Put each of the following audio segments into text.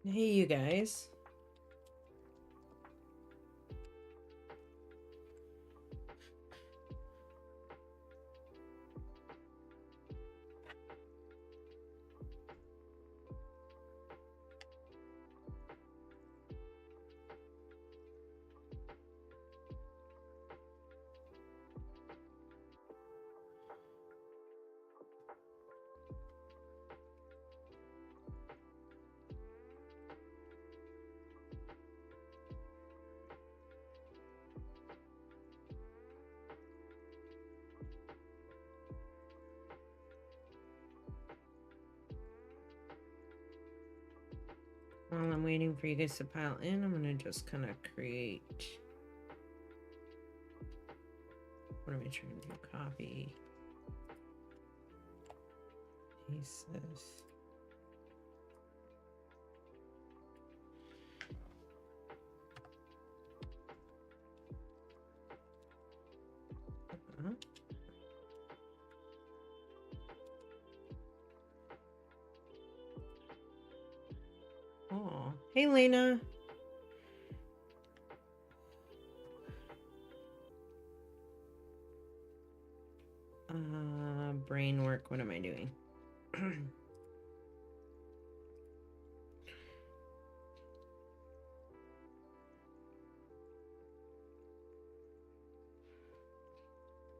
Hey, you guys. While I'm waiting for you guys to pile in, I'm gonna just kind of create. What am I trying to do? Copy. Paste this. Oh, hey, Lena. Brain work. What am I doing? I'm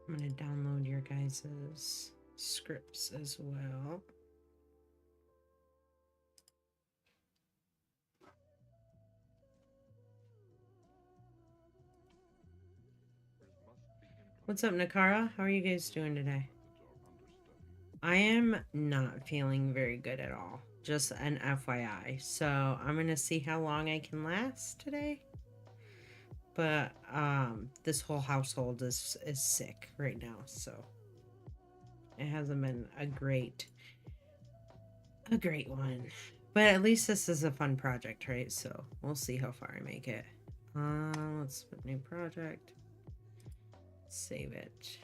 gonna download your guys's scripts as well. What's up, Nakara? How are you guys doing today? I am not feeling very good at all. Just an FYI. So I'm gonna see how long I can last today. But this whole household is sick right now, so it hasn't been a great one. But at least this is a fun project, right? So we'll see how far I make it. Let's put new project. Save it.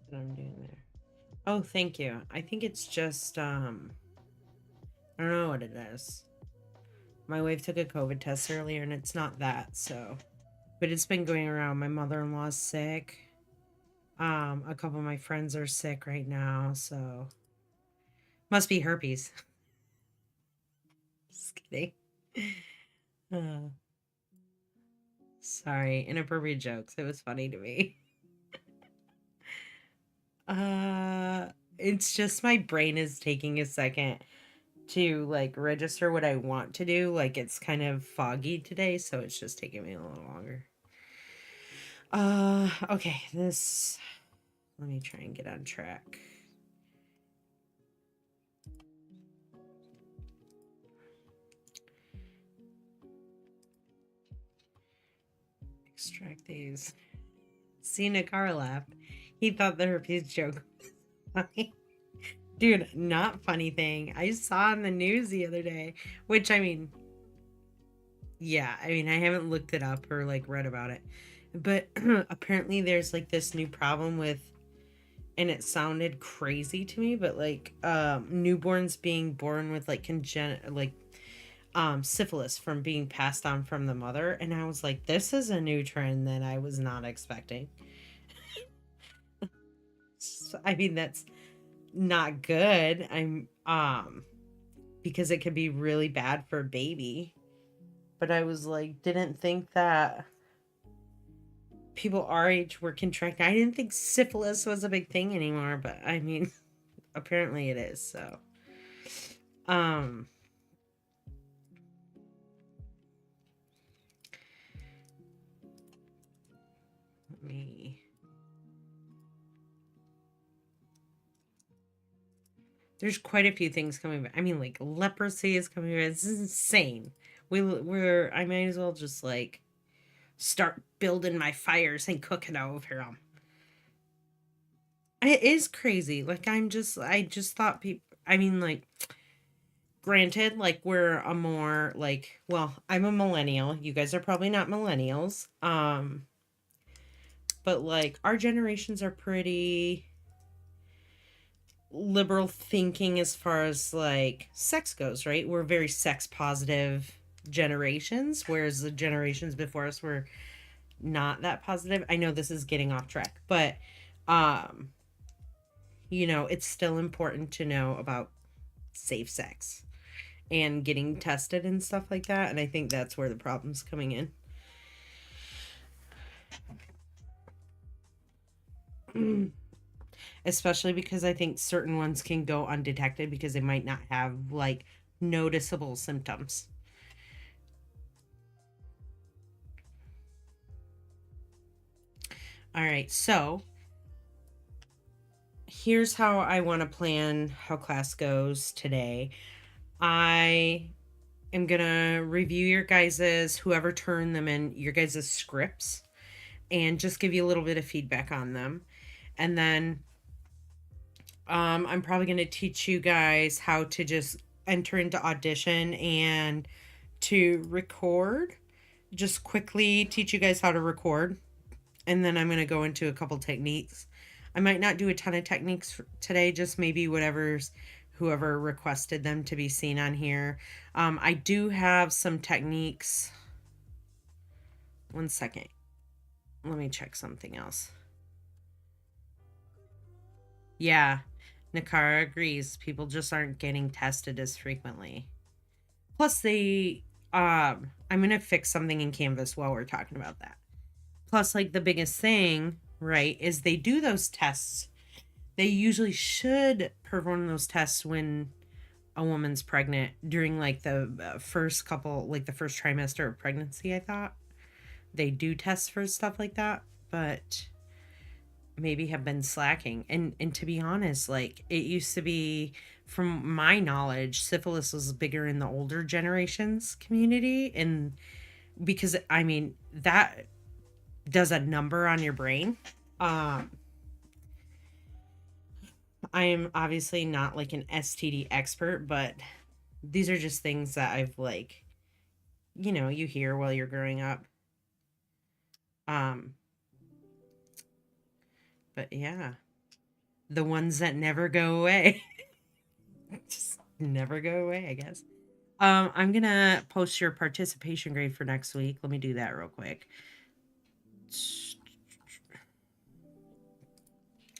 What I'm doing there. Oh, thank you. I think it's just I don't know what it is. My wife took a COVID test earlier and it's not that, so. But it's been going around. My mother-in-law's sick. A couple of my friends are sick right now, so. Must be herpes. Just kidding. Sorry, inappropriate jokes. It was funny to me. It's just my brain is taking a second to like register what I want to do. Like it's kind of foggy today, so it's just taking me a little longer. Okay, this, let me try and get on track. Extract these. See, Nakar laughed. He thought the herpes joke was funny. Dude, not funny thing. I saw on the news the other day, which I mean, yeah, I mean, I haven't looked it up or like read about it, but apparently there's like this new problem with, and it sounded crazy to me, but like newborns being born with like syphilis from being passed on from the mother, and I was like, this is a new trend that I was not expecting. So, I mean, that's not good. I'm because it could be really bad for a baby. But I was like, didn't think that people our age were contracting. I didn't think syphilis was a big thing anymore, but I mean, apparently it is. So, um, let me. There's quite a few things coming back. I mean, like leprosy is coming back. This is insane. I might as well just like start building my fires and cooking over them. It is crazy. Like I just thought people. I mean, like, granted, like we're a more like, well, I'm a millennial. You guys are probably not millennials. But like our generations are pretty liberal thinking as far as like sex goes, right? We're very sex positive generations, whereas the generations before us were not that positive. I know this is getting off track, but um it's still important to know about safe sex and getting tested and stuff like that, and I think that's where the problem's coming in. Especially because I think certain ones can go undetected because they might not have like noticeable symptoms. All right, so here's how I want to plan how class goes today. I am going to review your guys's, whoever turned them in, your guys's scripts, and just give you a little bit of feedback on them. And then I'm probably going to teach you guys how to just enter into Audition and to record. Just quickly teach you guys how to record. And then I'm going to go into a couple techniques. I might not do a ton of techniques today, just maybe whoever requested them to be seen on here. I do have some techniques. One second. Let me check something else. Yeah, Nakara agrees. People just aren't getting tested as frequently. Plus, I'm going to fix something in Canvas while we're talking about that. Plus, like, the biggest thing, right, is they do those tests. They usually should perform those tests when a woman's pregnant during, like, the first couple, like, the first trimester of pregnancy, I thought. They do tests for stuff like that, but maybe have been slacking. And to be honest, like, it used to be, from my knowledge, syphilis was bigger in the older generations community, and because I mean that does a number on your brain. I am obviously not like an STD expert, but these are just things that I've like, you hear while you're growing up. But yeah, the ones that never go away. Just never go away, I guess. I'm gonna post your participation grade for next week. Let me do that real quick,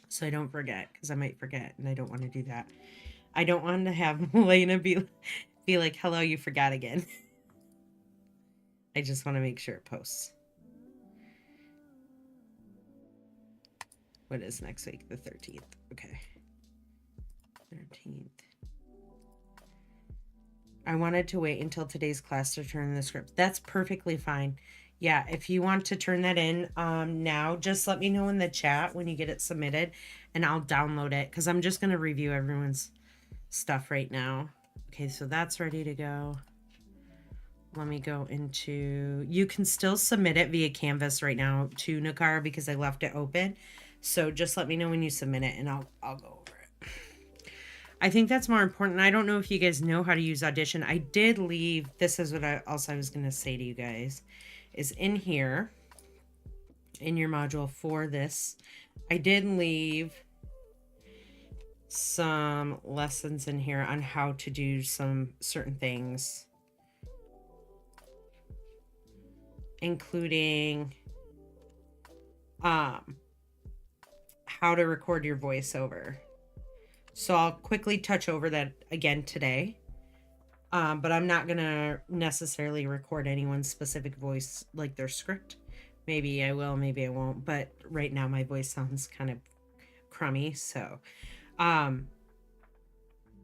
so I don't forget, because I might forget, and I don't want to do that. I don't want to have Elena be like, "Hello, you forgot again." I just want to make sure it posts. What is next week? The 13th. Okay. 13th. I wanted to wait until today's class to turn in the script. That's perfectly fine. Yeah, if you want to turn that in now, just let me know in the chat when you get it submitted, and I'll download it, because I'm just going to review everyone's stuff right now. Okay, so that's ready to go. Let me go into... You can still submit it via Canvas right now to Nakara, because I left it open. So just let me know when you submit it, and I'll go over it. I think that's more important. I don't know if you guys know how to use Audition. I did leave... This is what I was going to say to you guys. Is in here, in your module for this, I did leave some lessons in here on how to do some certain things, including how to record your voiceover. So I'll quickly touch over that again today. But I'm not going to necessarily record anyone's specific voice, like their script. Maybe I will, maybe I won't. But right now my voice sounds kind of crummy. So, and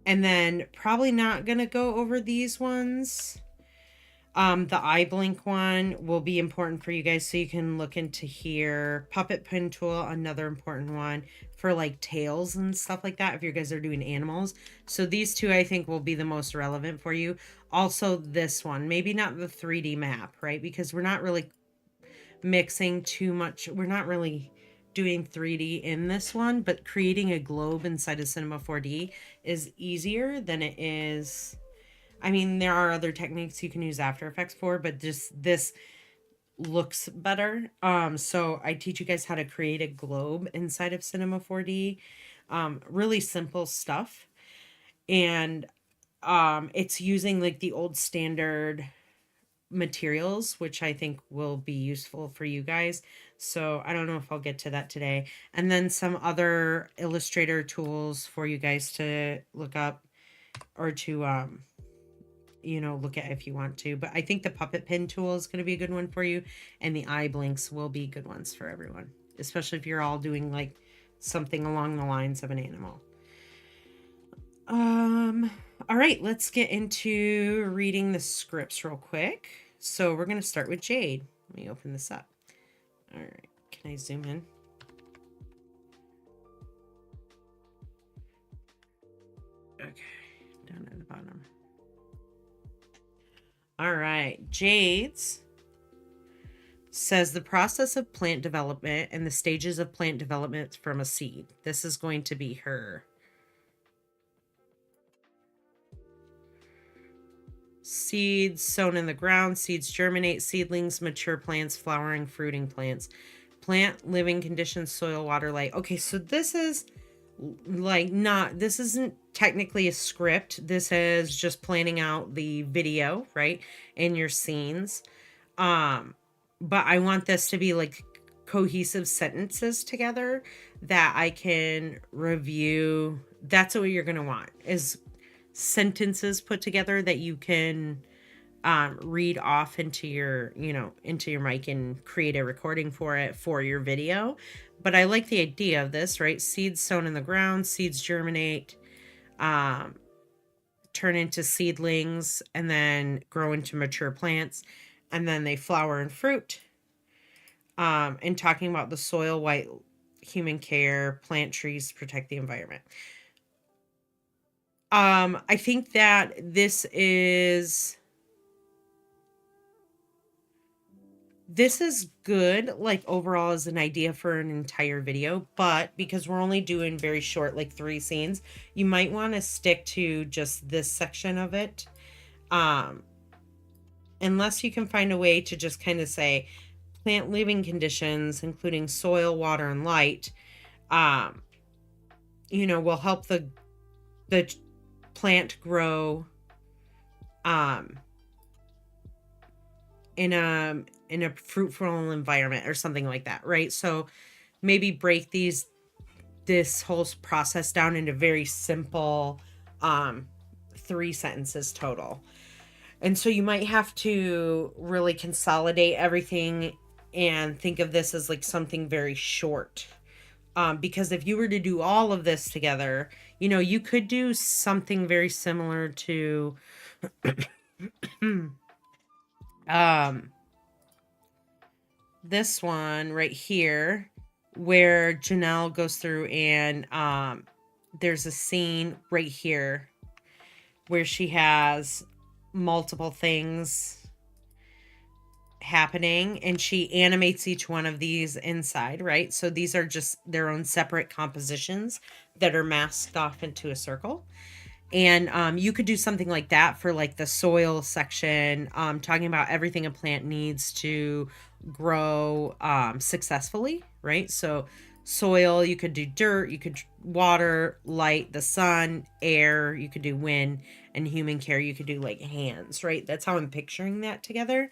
then probably not going to go over these ones. The eye blink one will be important for you guys, so you can look into here. Puppet pin tool, another important one for like tails and stuff like that if you guys are doing animals. So these two I think will be the most relevant for you. Also this one, maybe not the 3D map, right? Because we're not really mixing too much. We're not really doing 3D in this one, but creating a globe inside of Cinema 4D is easier than it is. I mean, there are other techniques you can use After Effects for, but just this looks better. So I teach you guys how to create a globe inside of Cinema 4D. Really simple stuff. And it's using like the old standard materials, which I think will be useful for you guys. So I don't know if I'll get to that today. And then some other Illustrator tools for you guys to look up or to you know, look at if you want to. But I think the puppet pin tool is going to be a good one for you, and the eye blinks will be good ones for everyone, especially if you're all doing like something along the lines of an animal. All right, let's get into reading the scripts real quick. So we're going to start with Jade. Let me open this up. All right, can I zoom in? Okay, down at the bottom. All right, Jade's says the process of plant development and the stages of plant development from a seed. This is going to be her. Seeds sown in the ground, seeds germinate, seedlings, mature plants, flowering, fruiting plants, plant living conditions, soil, water, light. Okay, so this is like this isn't technically a script. This is just planning out the video, right? And your scenes. But I want this to be like cohesive sentences together that I can review. That's what you're going to want, is sentences put together that you can read off into your, you know, into your mic and create a recording for it for your video. But I like the idea of this, right? Seeds sown in the ground, seeds germinate, turn into seedlings, and then grow into mature plants, and then they flower and fruit. And talking about the soil, white, human care, plant trees, protect the environment. I think that this is good, like overall as an idea for an entire video, but because we're only doing very short, like 3 scenes, you might want to stick to just this section of it. Unless you can find a way to just kind of say plant living conditions, including soil, water, and light, you know, will help the plant grow in a fruitful environment or something like that, right? So maybe break this whole process down into very simple 3 sentences total. And so you might have to really consolidate everything and think of this as like something very short. Because if you were to do all of this together, you know, you could do something very similar to this one right here, where Janelle goes through and there's a scene right here where she has multiple things happening and she animates each one of these inside, right? So these are just their own separate compositions that are masked off into a circle. And you could do something like that for like the soil section, talking about everything a plant needs to grow successfully, right? So soil, you could do dirt, you could water, light, the sun, air, you could do wind, and human care, you could do like hands, right? That's how I'm picturing that together.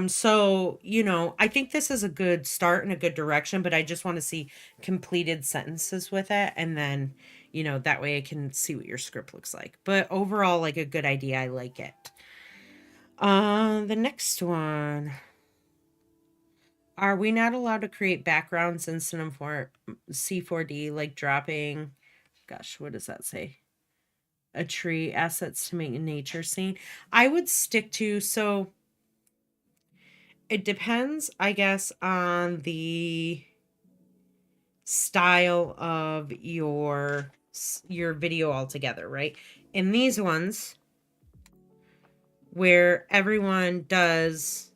So, you know, I think this is a good start and a good direction, but I just want to see completed sentences with it. And then, you know, that way I can see what your script looks like. But overall, like a good idea. I like it. The next one. Are we not allowed to create backgrounds in Cinema C4D, like dropping, gosh, what does that say? A tree, assets to make a nature scene? I would stick to, so it depends, I guess, on the style of your video altogether, right? In these ones, where everyone does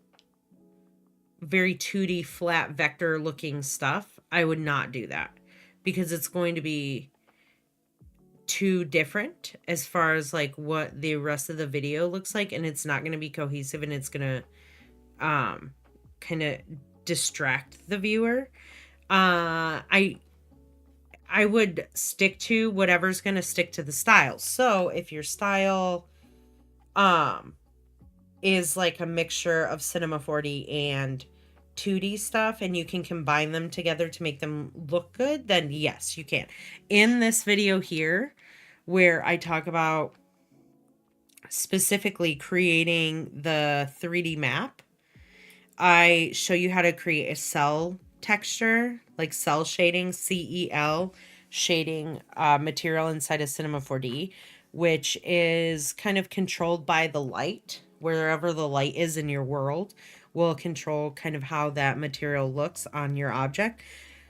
very 2D flat vector looking stuff, I would not do that because it's going to be too different as far as like what the rest of the video looks like, and it's not going to be cohesive, and it's going to kind of distract the viewer. I would stick to whatever's going to stick to the style. So if your style is like a mixture of Cinema 4D and 2D stuff, and you can combine them together to make them look good, then yes, you can. In this video here, where I talk about specifically creating the 3D map, I show you how to create a cell texture, like cell shading, CEL shading material inside of Cinema 4D, which is kind of controlled by the light. Wherever the light is in your world will control kind of how that material looks on your object.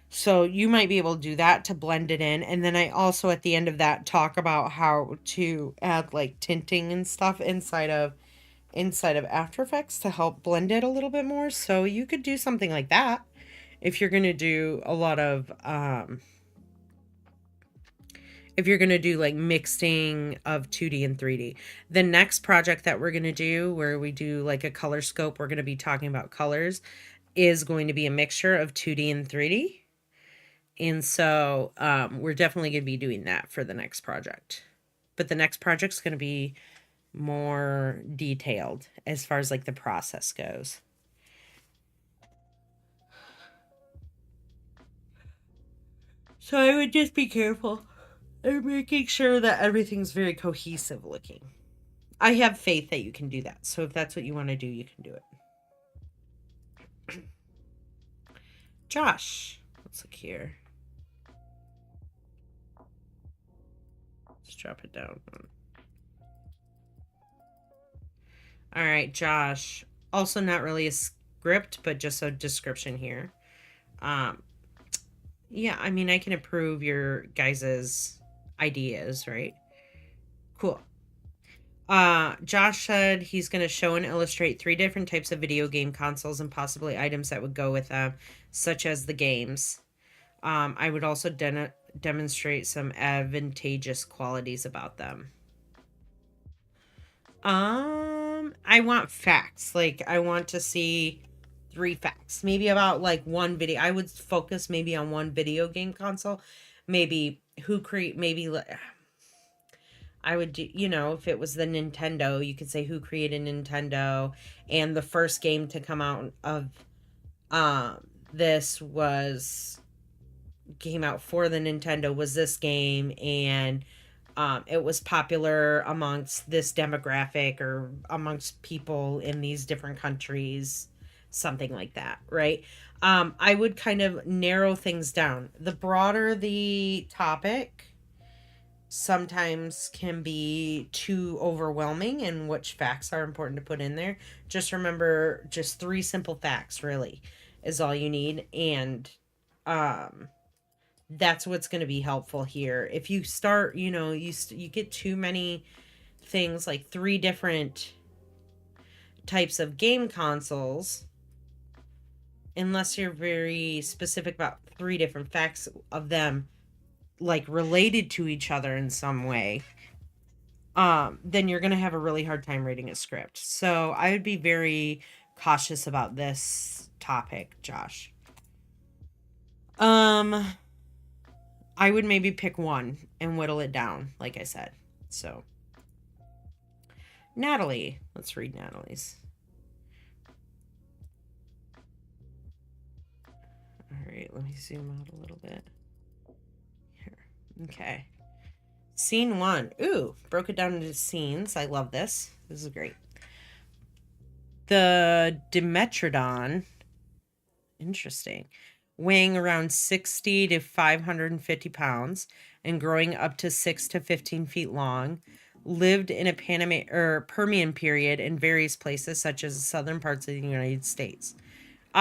So you might be able to do that to blend it in. And then I also at the end of that talk about how to add like tinting and stuff inside of After Effects to help blend it a little bit more. So you could do something like that if you're going to do a lot of if you're going to do like mixing of 2D and 3D. The next project that we're going to do, where we do like a color scope, we're going to be talking about colors, is going to be a mixture of 2D and 3D. And so we're definitely going to be doing that for the next project. But the next project's going to be more detailed as far as like the process goes. So I would just be careful and making sure that everything's very cohesive looking. I have faith that you can do that. So if that's what you want to do, you can do it. Josh, let's look here. Let's drop it down. All right, Josh. Also not really a script, but just a description here. Yeah, I mean, I can approve your guys's ideas, right? Cool. Josh said he's going to show and illustrate 3 different types of video game consoles and possibly items that would go with them, such as the games. I would also demonstrate some advantageous qualities about them. I want facts. Like, I want to see 3 facts. Maybe about like one video. I would focus maybe on one video game console. Maybe who create, maybe I would do, you know, if it was the Nintendo, you could say who created Nintendo, and the first game to come out of this came out for the Nintendo was this game, and it was popular amongst this demographic or amongst people in these different countries, something like that, right? I would kind of narrow things down. The broader the topic sometimes can be too overwhelming, and which facts are important to put in there. Just remember, just 3 simple facts really is all you need, and that's what's going to be helpful here. If you start, you know, you get too many things, like 3 different types of game consoles, unless you're very specific about 3 different facts of them, like related to each other in some way, then you're going to have a really hard time reading a script. So I would be very cautious about this topic, Josh. I would maybe pick one and whittle it down, like I said. So, Natalie. Let's read Natalie's. All right, let me zoom out a little bit. Here. Okay. Scene 1. Ooh, broke it down into scenes. I love this. This is great. The Dimetrodon. Interesting. Weighing around 60 to 550 pounds and growing up to 6 to 15 feet long, lived in a Permian period in various places, such as the southern parts of the United States.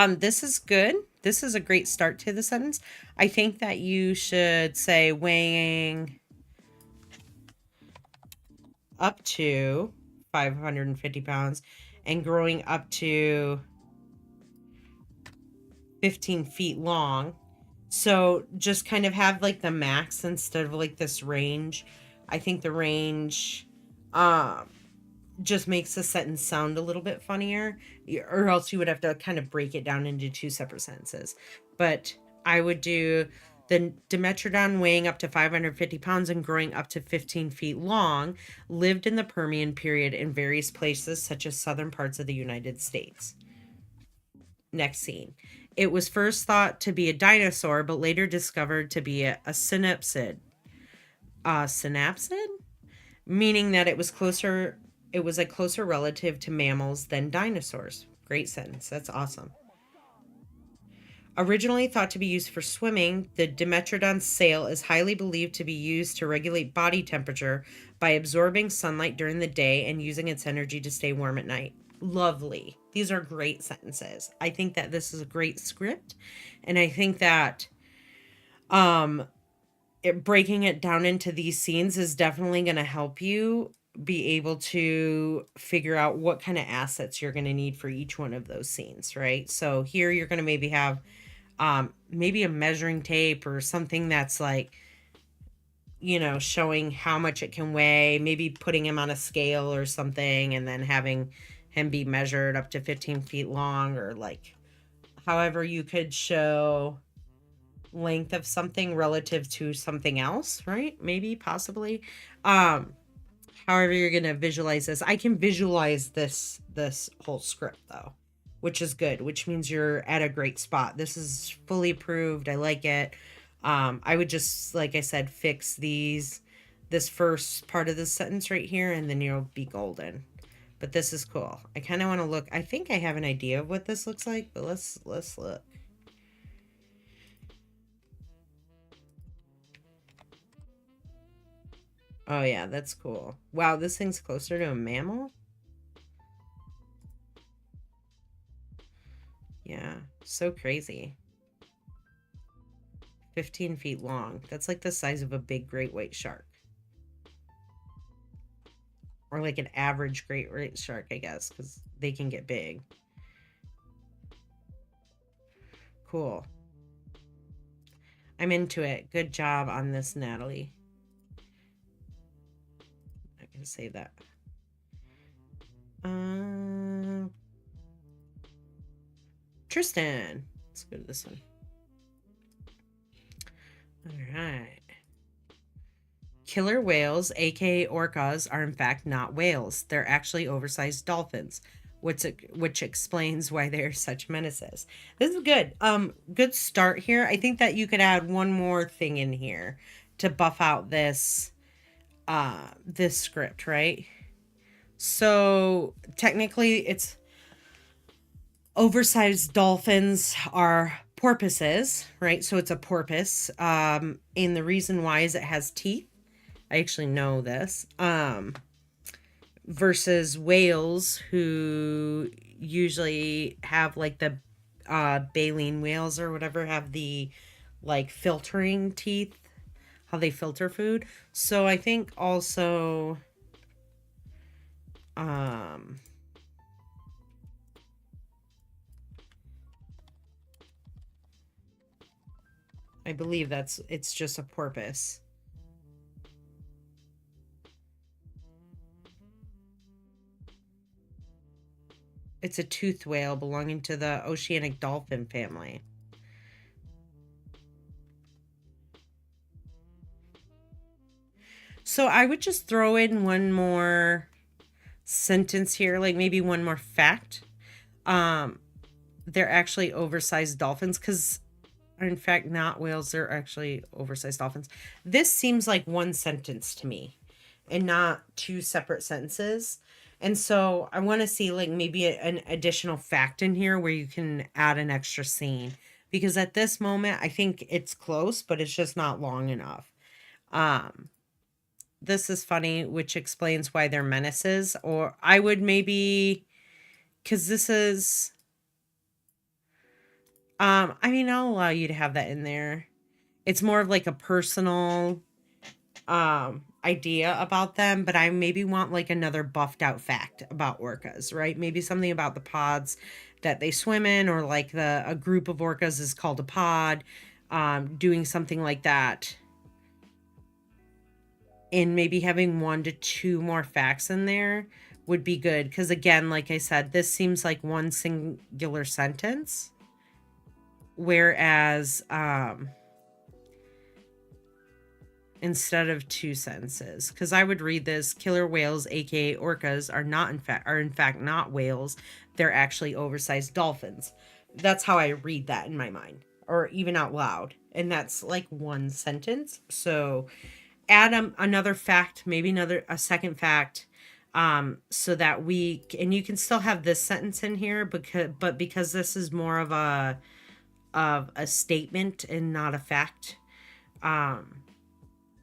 This is good. This is a great start to the sentence. I think that you should say weighing up to 550 pounds and growing up to 15 feet long. So just kind of have like the max instead of like this range. I think the range just makes the sentence sound a little bit funnier, or else you would have to kind of break it down into two separate sentences. But I would do the Dimetrodon, weighing up to 550 pounds and growing up to 15 feet long, lived in the Permian period in various places such as southern parts of the United States. Next scene. It was first thought to be a dinosaur, but later discovered to be a synapsid. Synapsid? Meaning that it was a closer relative to mammals than dinosaurs. Great sentence. That's awesome. Originally thought to be used for swimming, the Dimetrodon's sail is highly believed to be used to regulate body temperature by absorbing sunlight during the day and using its energy to stay warm at night. Lovely. These are great sentences. I think that this is a great script, and I think that breaking it down into these scenes is definitely going to help you be able to figure out what kind of assets you're going to need for each one of those scenes, right? So here you're going to maybe have maybe a measuring tape or something that's like, showing how much it can weigh, maybe putting him on a scale or something, and then having him be measured up to 15 feet long, or like however you could show length of something relative to something else, right? Maybe, possibly. However you're going to visualize this. I can visualize this whole script though, which is good, which means you're at a great spot. This is fully approved. I like it. I would just, like I said, fix this first part of the sentence right here, and then you'll be golden. But this is cool. I kind of want to look. I think I have an idea of what this looks like, but let's look. Oh yeah, that's cool. Wow, this thing's closer to a mammal? Yeah, so crazy. 15 feet long. That's like the size of a big great white shark. Or like an average great white shark, I guess, because they can get big. Cool. I'm into it. Good job on this, Natalie. I can say that. Tristan. Let's go to this one. All right. Killer whales, aka orcas, are in fact not whales. They're actually oversized dolphins, which explains why they're such menaces. This is good. Good start here. I think that you could add one more thing in here to buff out this script, right? So technically it's oversized dolphins are porpoises, right? So it's a porpoise. And the reason why is it has teeth. I actually know this. Versus whales, who usually have like the baleen whales or whatever, have the like filtering teeth, how they filter food. So I think also I believe it's just a porpoise. It's a toothed whale belonging to the oceanic dolphin family. So I would just throw in one more sentence here, like maybe one more fact. They're actually oversized dolphins, because in fact not whales, they're actually oversized dolphins. This seems like one sentence to me and not two separate sentences. And so I want to see like maybe an additional fact in here where you can add an extra scene, because at this moment I think it's close, but it's just not long enough. This is funny, which explains why they're menaces. Or I would maybe, because this is I mean, I'll allow you to have that in there. It's more of like a personal idea about them, but I maybe want like another buffed out fact about orcas, right? Maybe something about the pods that they swim in, or like a group of orcas is called a pod, doing something like that. And maybe having 1 to 2 more facts in there would be good, because again, like I said, this seems like one singular sentence, whereas instead of 2 sentences, because I would read this: killer whales, aka orcas, are in fact not whales, they're actually oversized dolphins. That's how I read that in my mind, or even out loud, and that's like 1 sentence. So add another fact, maybe a second fact, so that and you can still have this sentence in here, because this is more of a statement and not a fact.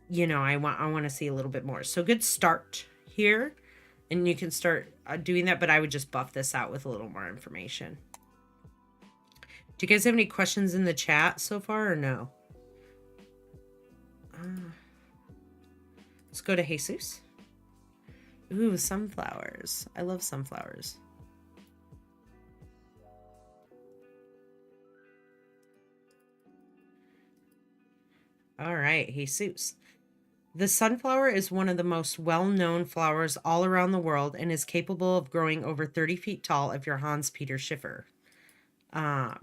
You know, I want to see a little bit more. So good start here, and you can start doing that, but I would just buff this out with a little more information. Do you guys have any questions in the chat so far, or no? Let's go to Jesus. Ooh, sunflowers. I love sunflowers. All right, Jesus. The sunflower is one of the most well-known flowers all around the world and is capable of growing over 30 feet tall if you're Hans-Peter Schiffer. I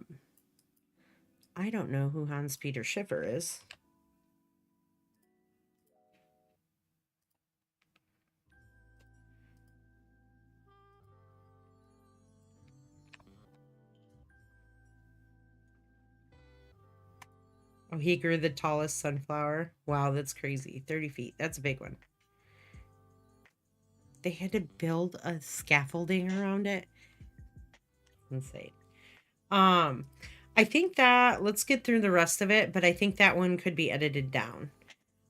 don't know who Hans-Peter Schiffer is. Oh, he grew the tallest sunflower. Wow, that's crazy. 30 feet. That's a big one. They had to build a scaffolding around it. Insane. I think that, let's get through the rest of it, but I think that one could be edited down.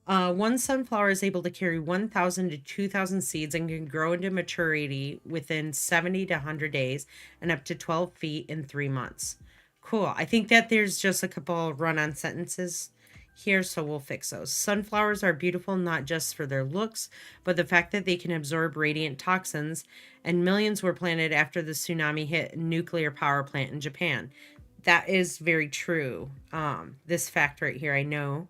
One sunflower is able to carry 1,000 to 2,000 seeds and can grow into maturity within 70 to 100 days and up to 12 feet in 3 months. Cool. I think that there's just a couple run-on sentences here, so we'll fix those. Sunflowers are beautiful not just for their looks, but the fact that they can absorb radiant toxins, and millions were planted after the tsunami hit a nuclear power plant in Japan. That is very true. This fact right here, I know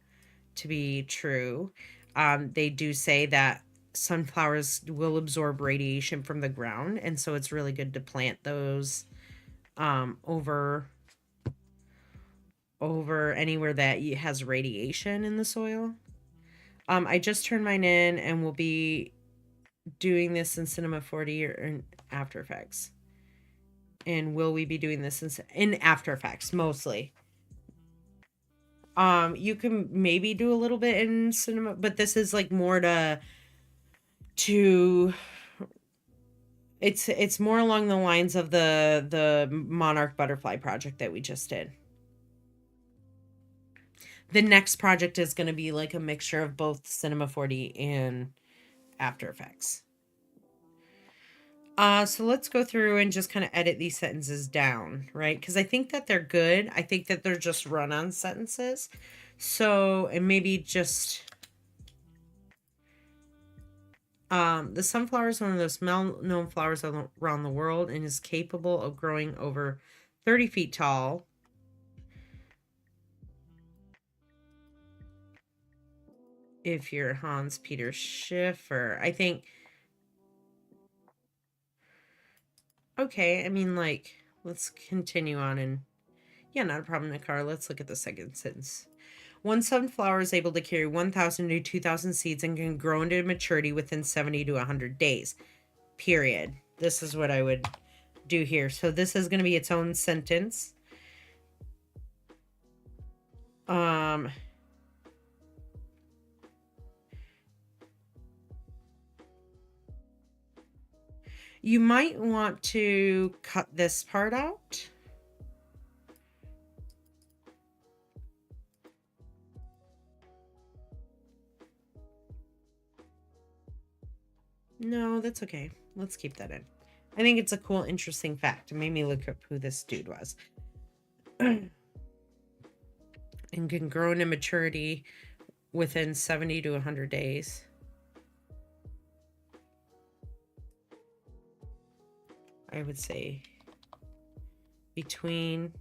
to be true. They do say that sunflowers will absorb radiation from the ground, and so it's really good to plant those over anywhere that has radiation in the soil. I just turned mine in, and we'll be doing this in Cinema 4D or in After Effects. And will we be doing this in After Effects mostly? You can maybe do a little bit in cinema, but this is like more to it's more along the lines of the Monarch Butterfly project that we just did. The next project is going to be like a mixture of both Cinema 4D and After Effects. So let's go through and just kind of edit these sentences down, right? Because I think that they're good. I think that they're just run-on sentences. So, and maybe just... the sunflower is one of those well-known flowers around the world and is capable of growing over 30 feet tall. If you're Hans-Peter Schiffer, I think... Okay, I mean, like, let's continue on and... Yeah, not a problem, Nakar. Let's look at the second sentence. One sunflower is able to carry 1,000 to 2,000 seeds and can grow into maturity within 70 to 100 days. Period. This is what I would do here. So this is going to be its own sentence. You might want to cut this part out. No, that's okay. Let's keep that in. I think it's a cool, interesting fact. It made me look up who this dude was. And can grow into maturity within 70 to 100 days. I would say between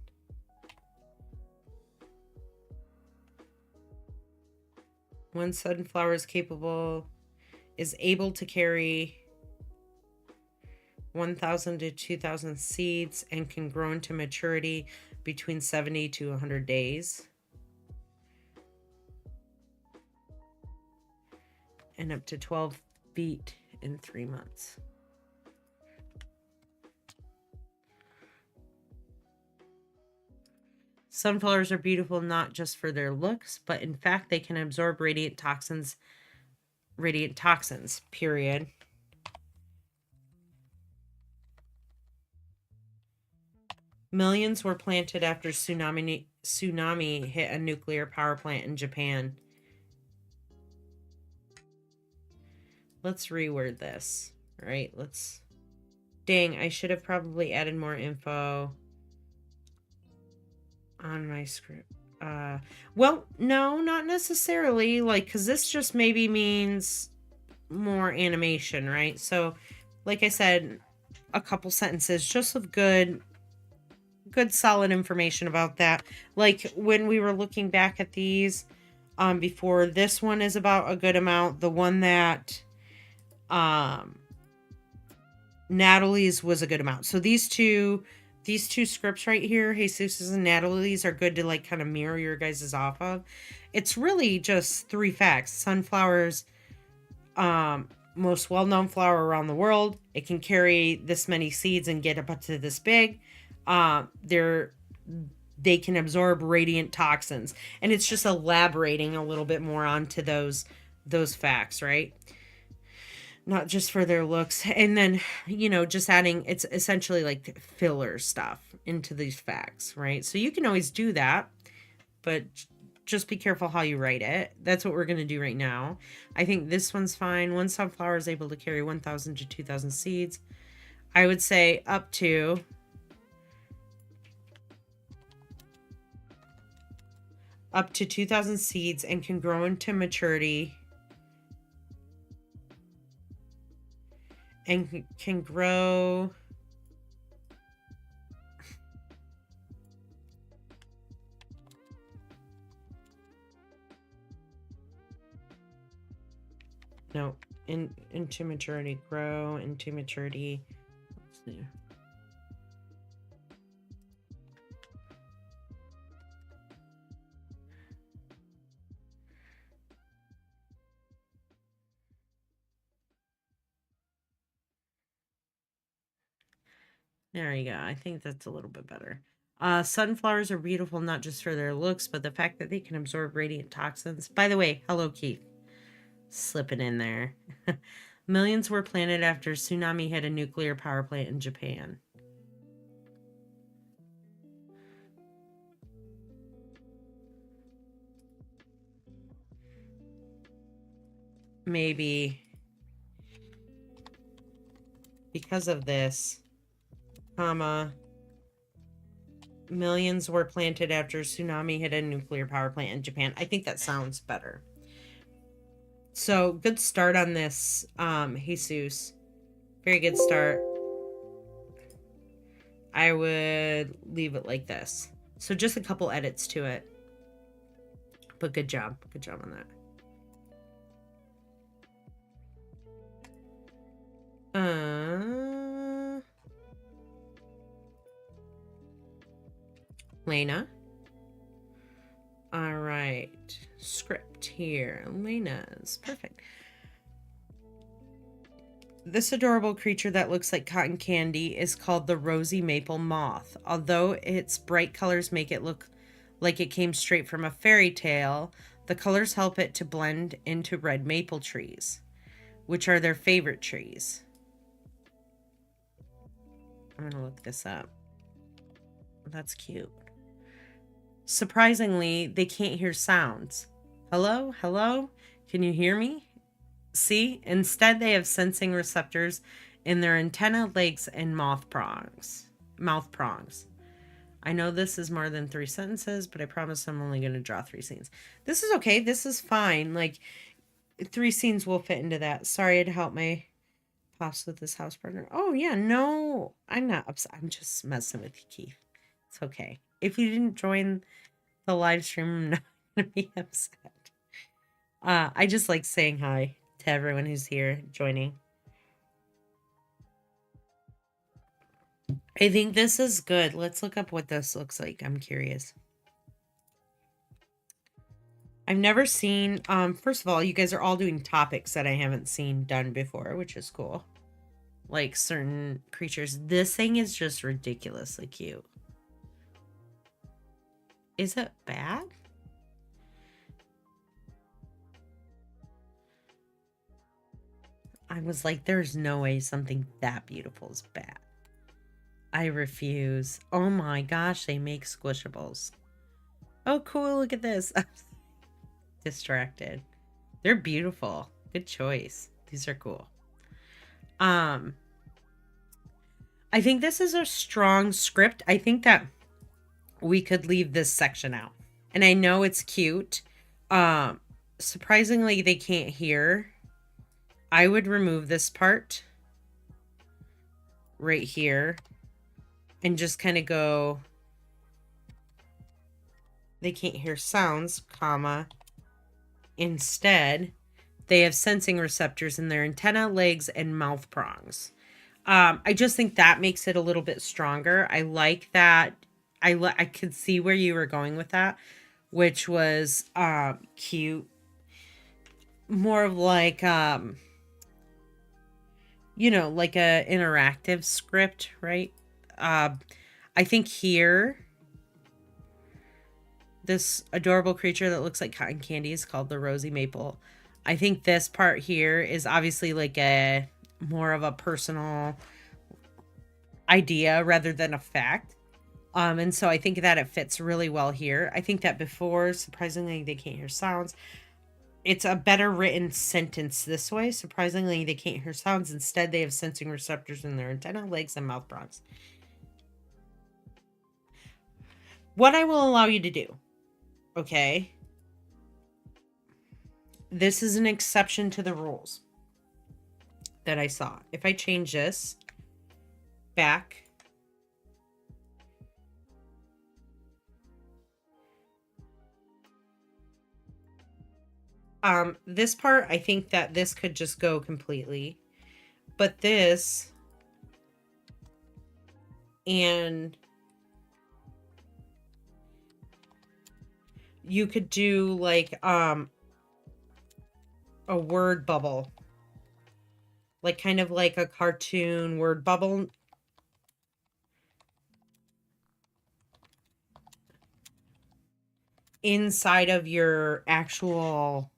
one sunflower is able to carry 1,000 to 2,000 seeds and can grow into maturity between 70 to 100 days. And up to 12 feet in 3 months. Sunflowers are beautiful not just for their looks, but in fact they can absorb radiant toxins, period. Millions were planted after tsunami hit a nuclear power plant in Japan. Let's reword this, right? Dang, I should have probably added more info on my script. Well, no, not necessarily, like, because this just maybe means more animation, right? So, like I said, a couple sentences just with good solid information about that. Like when we were looking back at these before, this one is about a good amount. The one that Natalie's was a good amount. So these two scripts right here, Jesus's and Natalie's, are good to like kind of mirror your guys's off of. It's really just 3 facts. Sunflowers, most well-known flower around the world. It can carry this many seeds and get up to this big. They can absorb radiant toxins, and it's just elaborating a little bit more onto those facts, right? Not just for their looks. And then, just adding, it's essentially like filler stuff into these facts, right? So you can always do that, but just be careful how you write it. That's what we're going to do right now. I think this one's fine. One sunflower is able to carry 1,000 to 2,000 seeds. I would say up to 2,000 seeds and can grow into maturity and can grow into maturity. Grow into maturity. Let's see. There you go. I think that's a little bit better. Sunflowers are beautiful not just for their looks, but the fact that they can absorb radiant toxins. By the way, hello, Keith. Slipping in there. Millions were planted after tsunami hit a nuclear power plant in Japan. Maybe because of this, millions were planted after tsunami hit a nuclear power plant in Japan. I think that sounds better. So good start on this, Jesus. Very good start. I would leave it like this. So just a couple edits to it. But good job. Good job on that. Lena. All right. Script here. Lena's. Perfect. This adorable creature that looks like cotton candy is called the rosy maple moth. Although its bright colors make it look like it came straight from a fairy tale, the colors help it to blend into red maple trees, which are their favorite trees. I'm going to look this up. That's cute. Surprisingly, they can't hear sounds. Hello? Hello? Can you hear me? See? Instead, they have sensing receptors in their antenna, legs, and mouth prongs. I know this is more than 3 sentences, but I promise I'm only going to draw 3 scenes. This is okay. This is fine. Like, 3 scenes will fit into that. Sorry, I had to help my pops with his house partner. Oh, yeah. No, I'm not upset. I'm just messing with you, Keith. It's okay. If you didn't join the live stream, I'm not going to be upset. I just like saying hi to everyone who's here joining. I think this is good. Let's look up what this looks like. I'm curious. I've never seen, first of all, you guys are all doing topics that I haven't seen done before, which is cool. Like certain creatures. This thing is just ridiculously cute. Is it bad? I was like, there's no way something that beautiful is bad. I refuse. Oh my gosh, they make squishables. Oh, cool. Look at this. I'm distracted. They're beautiful. Good choice. These are cool. I think this is a strong script. I think that we could leave this section out. And I know it's cute. Surprisingly, they can't hear. I would remove this part right here and just kind of go, they can't hear sounds, comma. Instead, they have sensing receptors in their antenna, legs, and mouth prongs. I just think that makes it a little bit stronger. I like that. I could see where you were going with that, which was cute. More of like you know, like a interactive script, right? I think here, this adorable creature that looks like cotton candy is called the Rosy Maple. I think this part here is obviously like a more of a personal idea rather than a fact. And so I think that it fits really well here. I think that before, surprisingly, they can't hear sounds. It's a better written sentence this way. Surprisingly, they can't hear sounds. Instead, they have sensing receptors in their antenna, legs, and mouth prongs. What I will allow you to do, okay? This is an exception to the rules that I saw. If I change this back, this part, I think that this could just go completely, but this and you could do like a word bubble, like kind of like a cartoon word bubble. Inside of your actual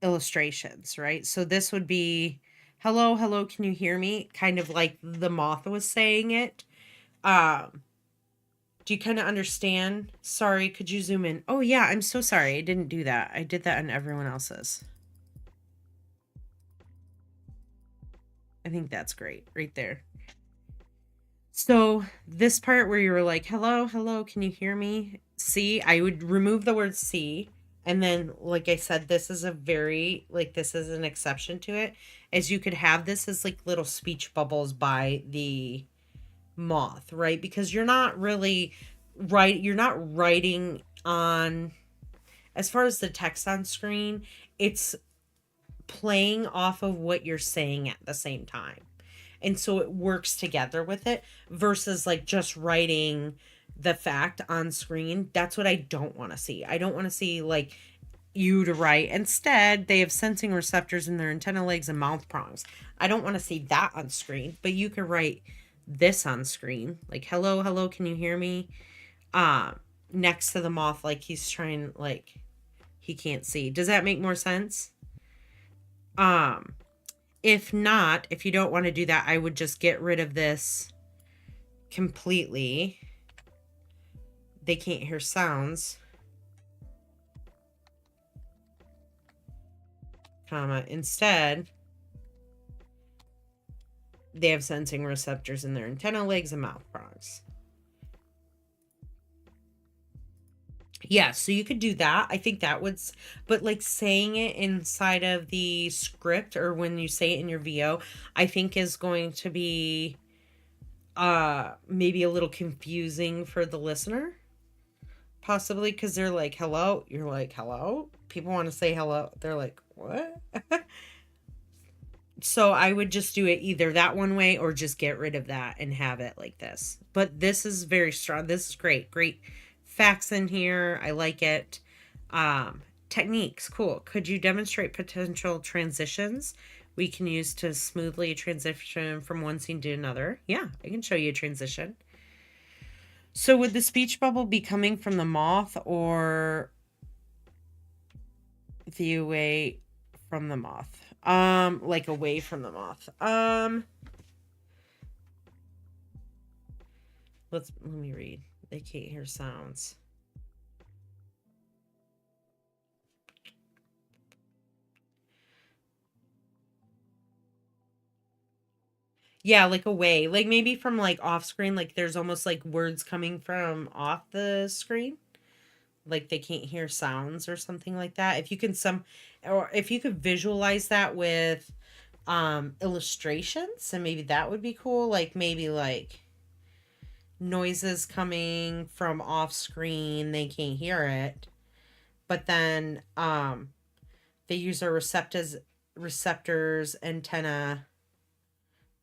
illustrations, right? So this would be, hello, hello, can you hear me? Kind of like the moth was saying it. Do you kind of understand? Sorry, could you zoom in? Oh yeah, I'm so sorry. I didn't do that. I did that on everyone else's. I think that's great right there. So this part where you were like, hello, hello, can you hear me? See, I would remove the word see. And then, like I said, this is a very, like, this is an exception to it. As you could have this as like little speech bubbles by the moth, right? Because you're not really you're not writing on, as far as the text on screen, it's playing off of what you're saying at the same time. And so it works together with it versus like just writing the fact on screen. That's what I don't want to see. I don't want to see like you to write. Instead, they have sensing receptors in their antenna, legs, and mouth prongs. I don't want to see that on screen, but you could write this on screen, like hello, hello, can you hear me? Next to the moth, like he's trying, like he can't see. Does that make more sense? If not, if you don't want to do that, I would just get rid of this completely. They can't hear sounds, comma, instead they have sensing receptors in their antenna, legs, and mouth prongs. Yeah, so you could do that. I think that would, but like saying it inside of the script or when you say it in your VO, I think is going to be maybe a little confusing for the listener, possibly because they're like, hello, you're like, hello. People want to say hello. They're like, what? So I would just do it either that one way or just get rid of that and have it like this. But this is very strong. This is great. Great facts in here. I like it. Techniques. Cool. Could you demonstrate potential transitions we can use to smoothly transition from one scene to another? Yeah, I can show you a transition. So would the speech bubble be coming from the moth or the away from the moth? Like away from the moth. Let me read. They can't hear sounds. Yeah, like away. Like maybe from like off screen, like there's almost like words coming from off the screen. Like they can't hear sounds or something like that. If you can or if you could visualize that with illustrations, and maybe that would be cool. Like maybe like noises coming from off screen, they can't hear it. But then they use their receptors antenna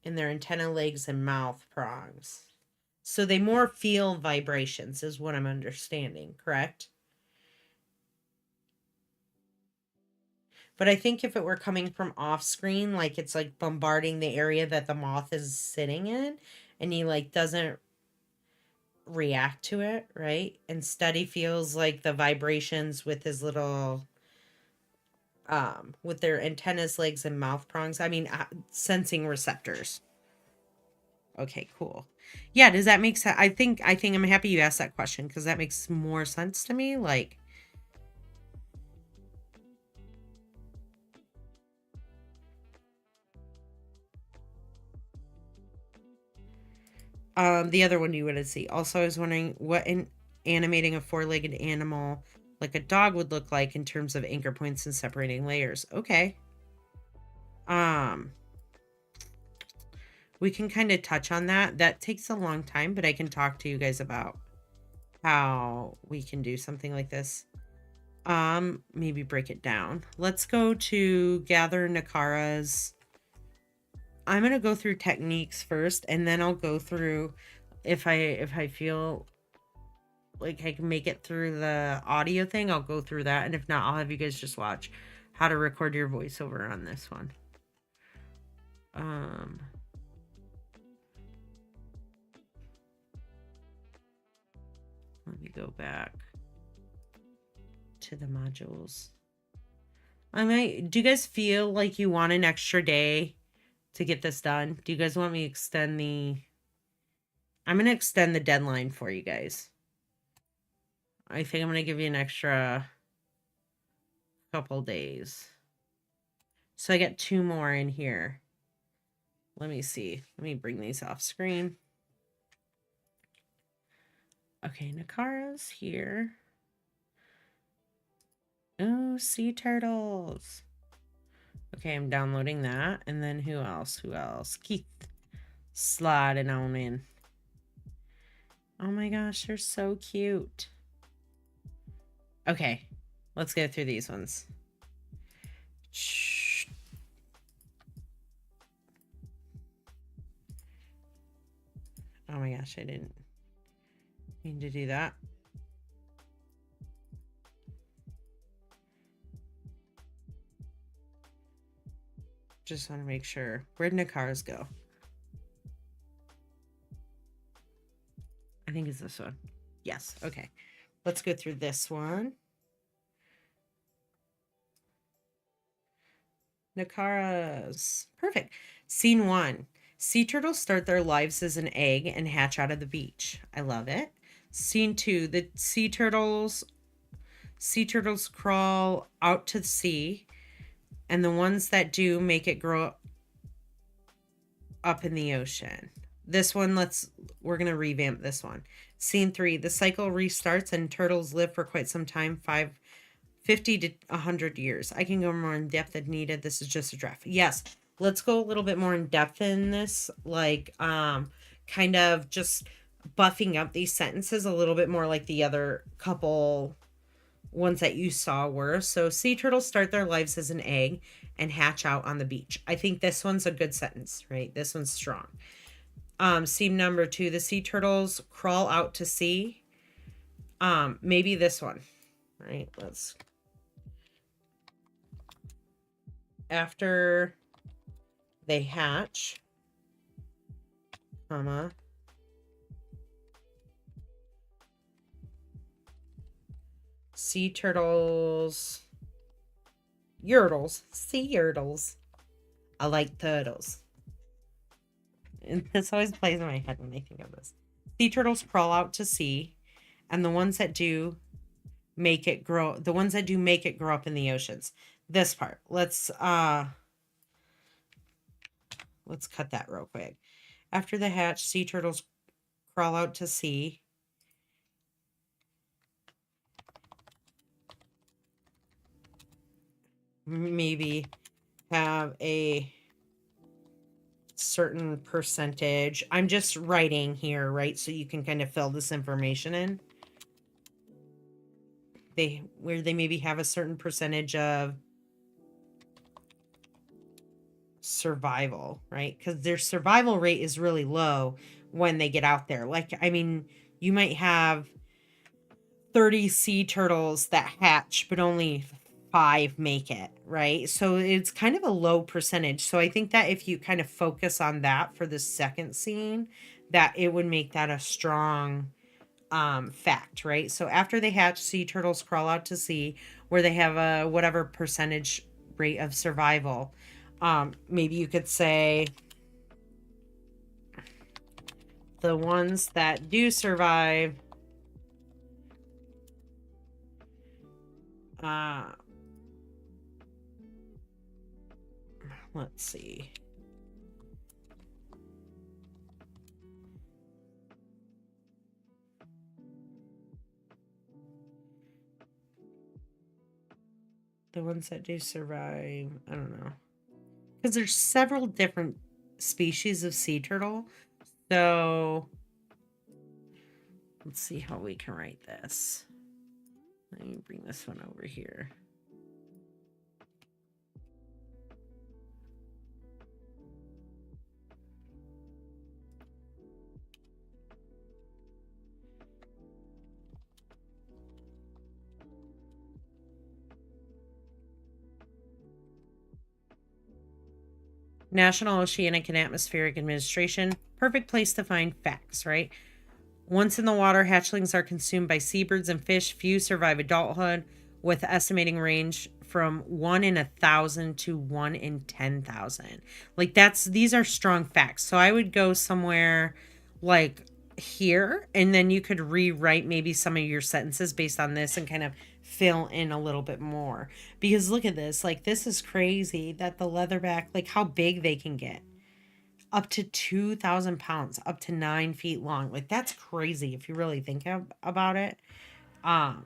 in their antenna legs and mouth prongs. So they more feel vibrations is what I'm understanding, correct? But I think if it were coming from off screen, like it's like bombarding the area that the moth is sitting in and he like doesn't react to it, right? Instead he feels like the vibrations with his little with their antennas, legs, and mouth prongs. I mean, sensing receptors. Okay, cool. Yeah, does that make sense? I think I'm happy you asked that question because that makes more sense to me. Like, the other one you would see. Also, I was wondering what in animating a four-legged animal like a dog would look like in terms of anchor points and separating layers. Okay. We can kind of touch on that. That takes a long time, but I can talk to you guys about how we can do something like this. Maybe break it down. Let's go to gather Nakara's. I'm gonna go through techniques first, and then I'll go through if I feel like I can make it through the audio thing, I'll go through that, and if not, I'll have you guys just watch how to record your voiceover on this one. Let me go back to the modules. Do you guys feel like you want an extra day to get this done? Do you guys want me to extend I'm going to extend the deadline for you guys. I think I'm going to give you an extra couple days. So I get 2 more in here. Let me see. Let me bring these off screen. Okay, Nakara's here. Oh, sea turtles. Okay, I'm downloading that. And then who else? Keith. Sliding on in. Oh my gosh, they're so cute. Okay, let's go through these ones. Shh. Oh my gosh, I didn't mean to do that. Just want to make sure. Where'd Nakara's go? I think it's this one. Yes, okay. Let's go through this one. Nakara's. Perfect. Scene 1. Sea turtles start their lives as an egg and hatch out of the beach. I love it. Scene 2. The sea turtles crawl out to the sea, and the ones that do make it grow up in the ocean. This one, we're going to revamp this one. Scene 3, the cycle restarts and turtles live for quite some time, 50 to 100 years. I can go more in depth if needed. This is just a draft. Yes, let's go a little bit more in depth in this, like kind of just buffing up these sentences a little bit more like the other couple ones that you saw were. So sea turtles start their lives as an egg and hatch out on the beach. I think this one's a good sentence, right? This one's strong. Scene number 2, the sea turtles crawl out to sea. Maybe this one, right? Let's, after they hatch, comma, sea turtles, sea turtles. I like turtles. And this always plays in my head when I think of this. Sea turtles crawl out to sea, and the ones that do make it grow up in the oceans. This part. Let's cut that real quick. After the hatch, sea turtles crawl out to sea. Maybe have a certain percentage. I'm just writing here, right? So you can kind of fill this information in. Where they maybe have a certain percentage of survival, right? Because their survival rate is really low when they get out there. Like, I mean, you might have 30 sea turtles that hatch, but only 5 make it, right? So it's kind of a low percentage. So I think that if you kind of focus on that for the second scene, that it would make that a strong fact, right? So after they hatch, sea turtles crawl out to sea where they have a whatever percentage rate of survival. Maybe you could say the ones that do survive let's see. The ones that do survive, I don't know. Because there's several different species of sea turtle. So let's see how we can write this. Let me bring this one over here. National Oceanic and Atmospheric Administration, perfect place to find facts, right? Once in the water, hatchlings are consumed by seabirds and fish. Few survive adulthood, with estimating range from 1 in 1,000 to 1 in 10,000. Like these are strong facts. So I would go somewhere like here, and then you could rewrite maybe some of your sentences based on this and kind of fill in a little bit more. Because look at this, like this is crazy that the leatherback, like how big they can get. Up to 2,000 pounds, up to 9 feet long. Like that's crazy if you really think about it. The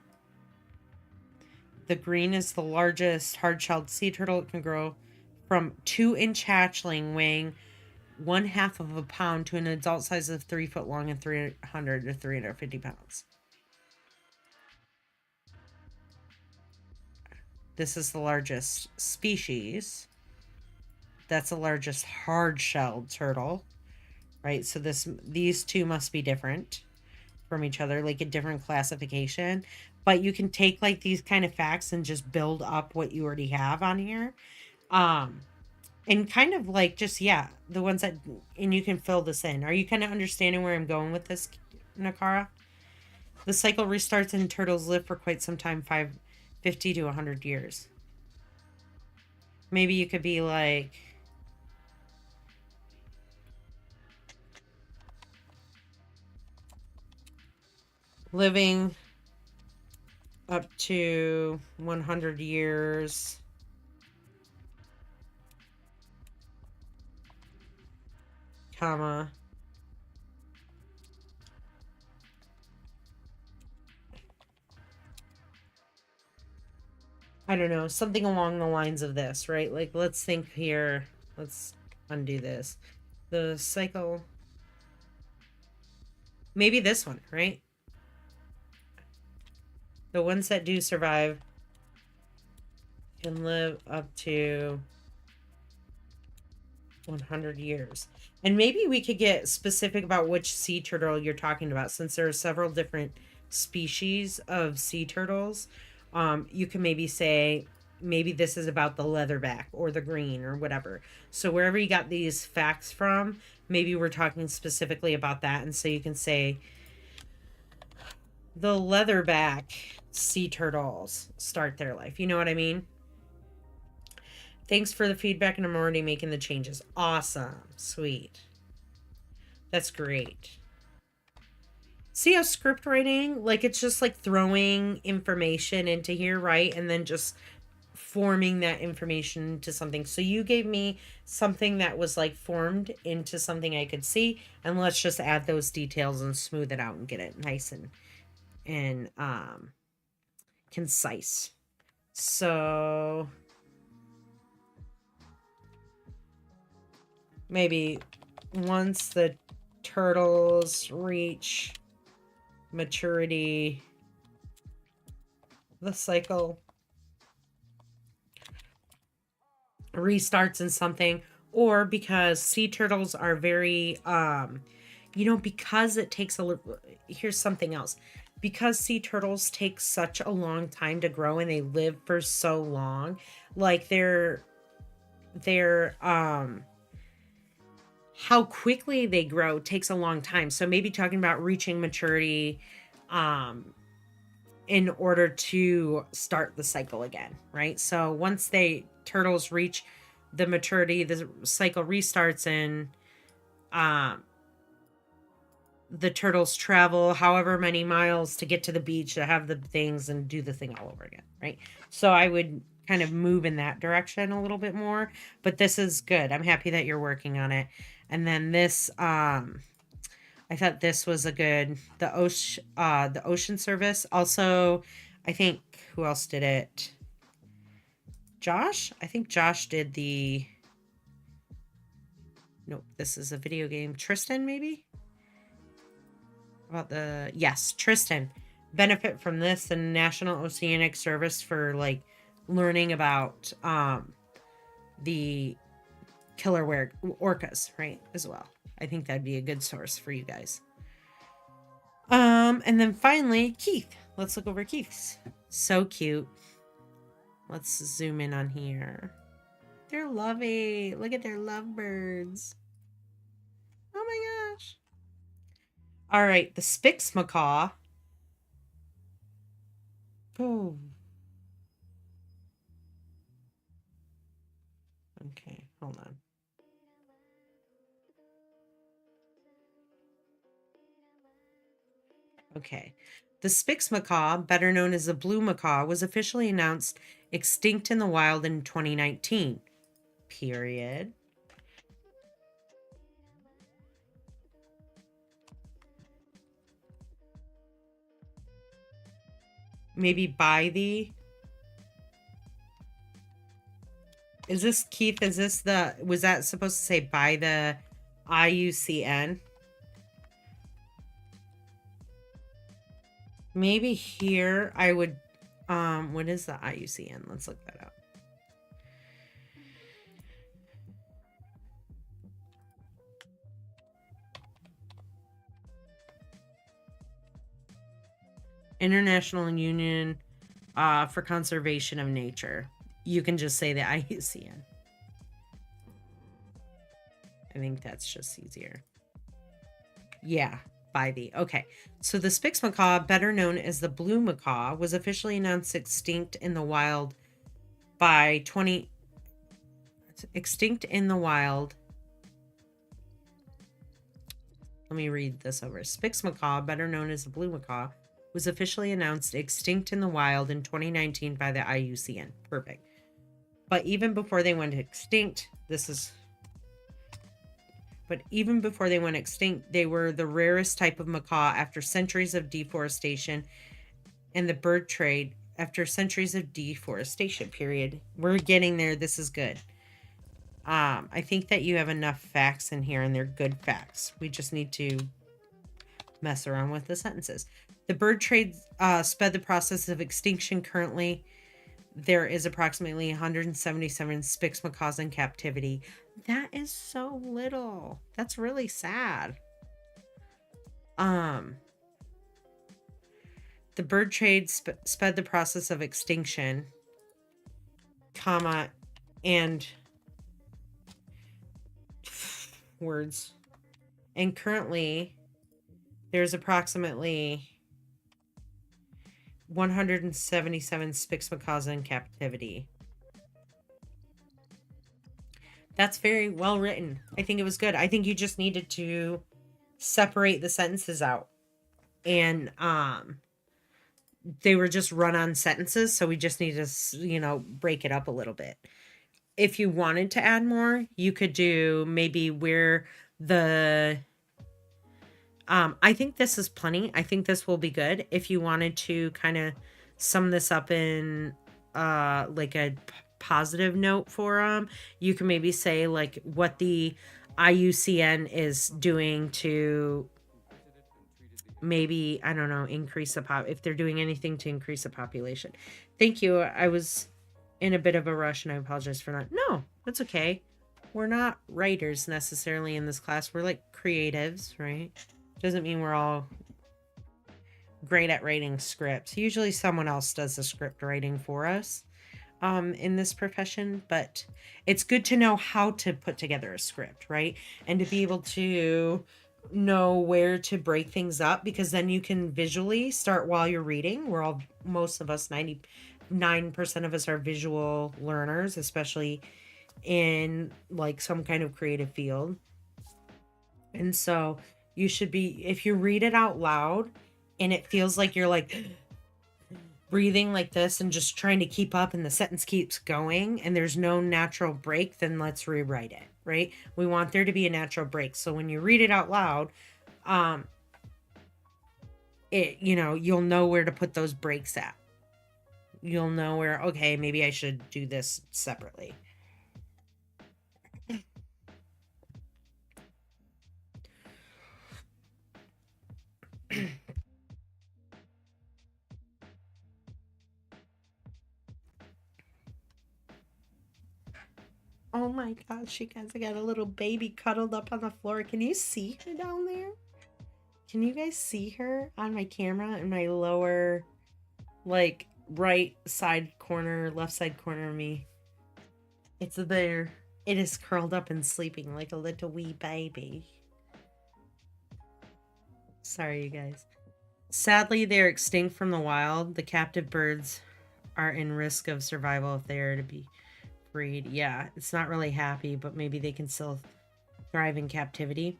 green is the largest hard-shelled sea turtle. It can grow from 2-inch hatchling weighing 1/2 of a pound to an adult size of 3 foot long and 300 to 350 pounds. This is the largest species. That's the largest hard-shelled turtle, right? So these two must be different from each other, like a different classification. But you can take like these kind of facts and just build up what you already have on here. And kind of like just, yeah, the ones that, and you can fill this in. Are you kind of understanding where I'm going with this, Nakara? The cycle restarts and turtles live for quite some time, 50 to 100 years. Maybe you could be like, living up to 100 years. comma, I don't know, something along the lines of this, right? Like, let's think here. Let's undo this. The cycle. Maybe this one, right? The ones that do survive can live up to 100 years. And maybe we could get specific about which sea turtle you're talking about, since there are several different species of sea turtles. You can maybe say, maybe this is about the leatherback or the green or whatever. So wherever you got these facts from, maybe we're talking specifically about that. And so you can say, the leatherback sea turtles start their life. You know what I mean? Thanks for the feedback, and I'm already making the changes. Awesome. Sweet. That's great. See how script writing, like, it's just like throwing information into here, right? And then just forming that information to something. So you gave me something that was like formed into something I could see, and let's just add those details and smooth it out and get it nice and concise. So maybe once the turtles reach maturity, the cycle restarts in something. Or because sea turtles are very, because it takes a little, here's something else. Because sea turtles take such a long time to grow and they live for so long, like they're how quickly they grow takes a long time. So maybe talking about reaching maturity in order to start the cycle again, right? So once turtles reach the maturity, the cycle restarts, and the turtles travel however many miles to get to the beach to have the things and do the thing all over again, right? So I would kind of move in that direction a little bit more, but this is good. I'm happy that you're working on it. And then this, I thought this was a good, the ocean service. Also, I think, who else did it? Josh? I think Josh did nope, this is a video game. Tristan, maybe? Yes, Tristan. Benefit from this, the National Oceanic Service, for like learning about the killer orcas, right, as well. I think that'd be a good source for you guys. And then finally, Keith. Let's look over Keith's. So cute. Let's zoom in on here. They're lovey. Look at their lovebirds. Oh my gosh. All right, the Spix macaw. Oh. Okay, hold on. Okay. The Spix macaw, better known as the blue macaw, was officially announced extinct in the wild in 2019. Period. Maybe by the... Is this, Keith, is this the... Was that supposed to say by the IUCN? Maybe here I would... what is the IUCN? Let's look that up. International Union for Conservation of Nature. You can just say the IUCN. I think that's just easier. Yeah, by the... Okay, so the Spix macaw, better known as the blue macaw, was officially announced extinct in the wild by Extinct in the wild. Let me read this over. Spix macaw, better known as the blue macaw, was officially announced extinct in the wild in 2019 by the IUCN. Perfect. But even before they went extinct, but even before they went extinct, they were the rarest type of macaw after centuries of deforestation and the bird trade after centuries of deforestation period. We're getting there. This is good. I think that you have enough facts in here and they're good facts. We just need to mess around with the sentences. The bird trade sped the process of extinction. Currently, there is approximately 177 Spix macaws in captivity. That is so little. That's really sad. The bird trade sped the process of extinction, comma, and words. And currently, there's approximately 177 Spix macaws in captivity. That's very well written. I think it was good. I think you just needed to separate the sentences out. And they were just run-on sentences, so we just need to, break it up a little bit. If you wanted to add more, you could do maybe where the I think this is plenty. I think this will be good. If you wanted to kind of sum this up in like a positive note for them, you can maybe say like what the IUCN is doing to maybe, I don't know, increase the if they're doing anything to increase the population. Thank you. I was in a bit of a rush and I apologize for that. No, that's okay. We're not writers necessarily in this class. We're like creatives, right? Doesn't mean we're all great at writing scripts. Usually someone else does the script writing for us in this profession, but it's good to know how to put together a script, right? And to be able to know where to break things up, because then you can visually start while you're reading. Most of us, 99% of us are visual learners, especially in like some kind of creative field. And so you should be, if you read it out loud and it feels like you're like breathing like this and just trying to keep up and the sentence keeps going and there's no natural break, then let's rewrite it, right? We want there to be a natural break. So when you read it out loud, you'll know where to put those breaks at. You'll know where, okay, maybe I should do this separately. Oh my gosh, you guys, I got a little baby cuddled up on the floor. Can you see her down there? Can you guys see her on my camera in my lower, like, right side corner, left side corner of me? It's there. It is curled up and sleeping like a little wee baby. Sorry, you guys. Sadly, they're extinct from the wild. The captive birds are in risk of survival if they are to be breed. Yeah, it's not really happy, but maybe they can still thrive in captivity.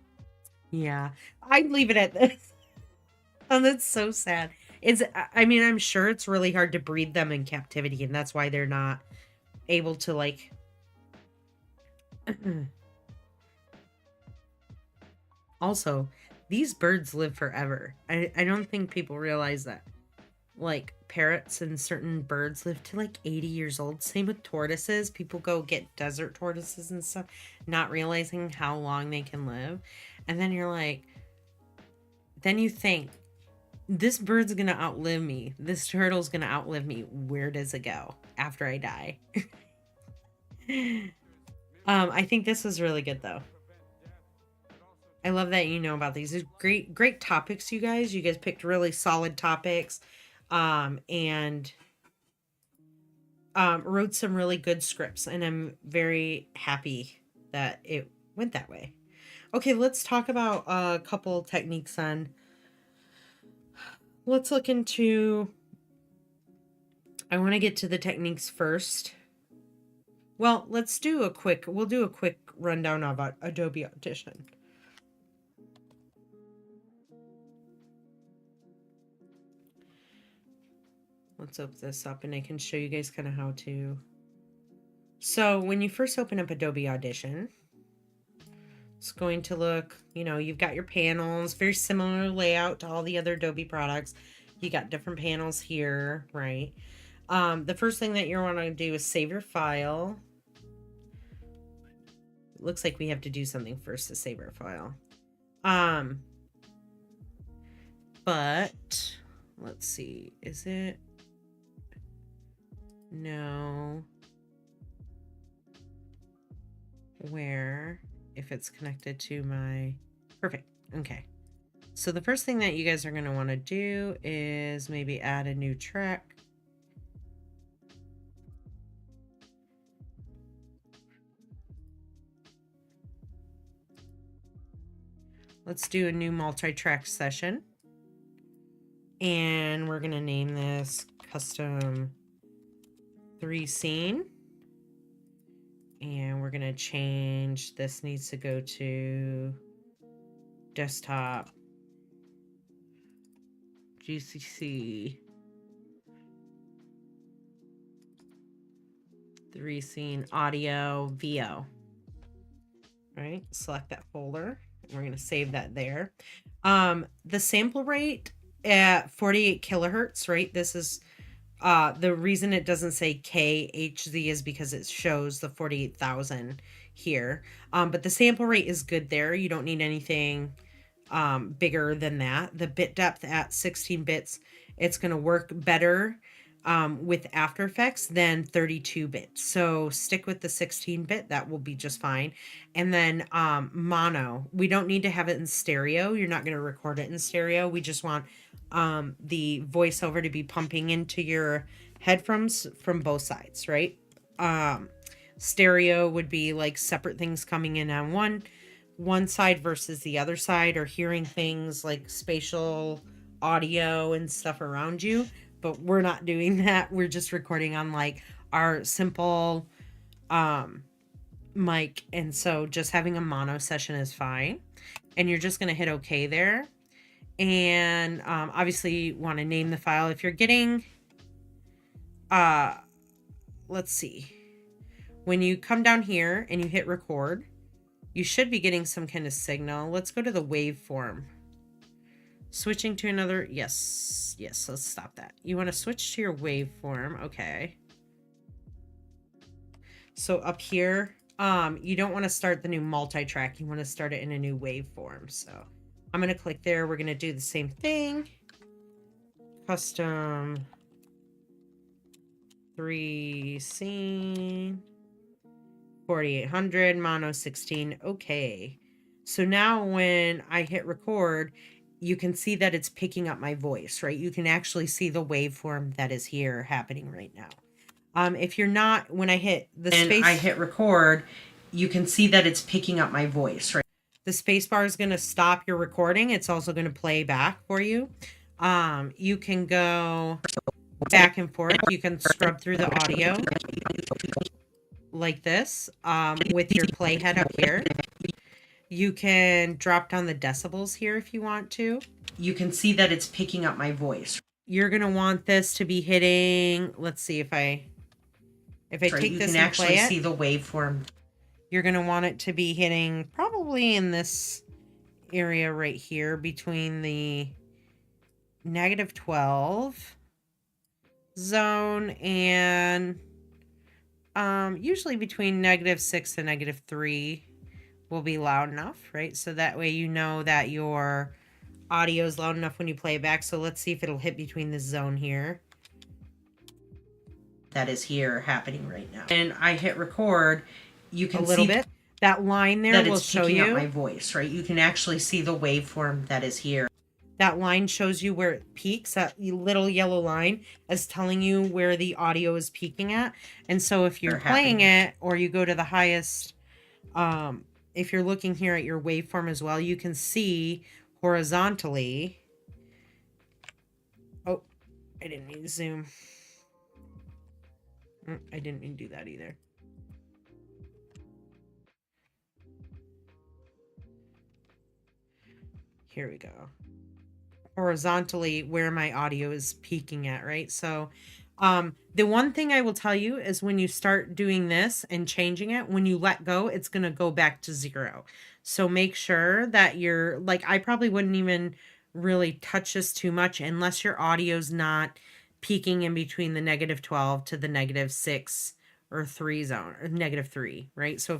Yeah, I'd leave it at this. Oh, that's so sad. I'm sure it's really hard to breed them in captivity, and that's why they're not able to, like... Also, these birds live forever. I don't think people realize that. Like, parrots and certain birds live to like 80 years old. Same with tortoises. People go get desert tortoises and stuff, not realizing how long they can live. And then you're like, then you think, this bird's gonna outlive me. This turtle's gonna outlive me. Where does it go after I die? I think this was really good though. I love that you know about these. These great topics, you guys. You guys picked really solid topics. And wrote some really good scripts, and I'm very happy that it went that way. Okay, let's talk about a couple techniques on. Let's look into. I want to get to the techniques first. Well, we'll do a quick rundown of Adobe Audition. Let's open this up and I can show you guys kind of how to. So when you first open up Adobe Audition, It's going to look, you know, you've got your panels, very similar layout to all the other Adobe products. You got different panels here, right? The first thing that you want to do is save your file. It looks like we have to do something first to save our file. But let's see, is it? No. Where, if it's connected to my, perfect. Okay. So the first thing that you guys are going to want to do is maybe add a new track. Let's do a new multi-track session. And we're going to name this custom 3 scene. And we're going to change, this needs to go to desktop, GCC, 3 scene, audio, VO. All right, select that folder. We're going to save that there. The sample rate at 48 kilohertz, right? This is the reason it doesn't say KHZ is because it shows the 48,000 here. But the sample rate is good there. You don't need anything bigger than that. The bit depth at 16 bits, it's going to work better with After Effects than 32 bit. So stick with the 16 bit. That will be just fine. And then mono, we don't need to have it in stereo. You're not going to record it in stereo. We just want the voiceover to be pumping into your headphones from both sides, right? Stereo would be like separate things coming in on one side versus the other side, or hearing things like spatial audio and stuff around you. But we're not doing that. We're just recording on like our simple mic. And so just having a mono session is fine. And you're just going to hit OK there. And obviously you want to name the file. If you're getting, let's see, when you come down here and you hit record, you should be getting some kind of signal. Let's go to the waveform. Switching to another, yes, let's stop that. You want to switch to your waveform, okay. So up here, you don't want to start the new multi-track. You want to start it in a new waveform. So I'm going to click there. We're going to do the same thing. Custom 3 scene, 4800, mono 16, okay. So now when I hit record, you can see that it's picking up my voice, right? You can actually see the waveform that is here happening right now. If you're not, when I hit the space, I hit record, you can see that it's picking up my voice, right? The space bar is going to stop your recording. It's also going to play back for you. You can go back and forth. You can scrub through the audio like this with your playhead up here. You can drop down the decibels here if you want to. You can see that it's picking up my voice. You're going to want this to be hitting, let's see if I take this and play it. You can actually see the waveform. You're going to want it to be hitting probably in this area right here between the -12 zone and usually between -6 and -3 will be loud enough, right? So that way you know that your audio is loud enough when you play it back. So let's see if it'll hit between this zone here. That is here happening right now. And I hit record, you can see a little bit. That line there will show you my voice, right? You can actually see the waveform that is here. That line shows you where it peaks. That little yellow line is telling you where the audio is peaking at. And so if you're playing it, or you go to the highest, if you're looking here at your waveform as well, you can see horizontally. Oh, I didn't mean to zoom. I didn't mean to do that either. Here we go. Horizontally where my audio is peaking at, right? So The one thing I will tell you is when you start doing this and changing it, when you let go, it's going to go back to 0. So make sure that you're like, I probably wouldn't even really touch this too much unless your audio's not peaking in between the -12 to the -6 or 3 zone, or -3, right? So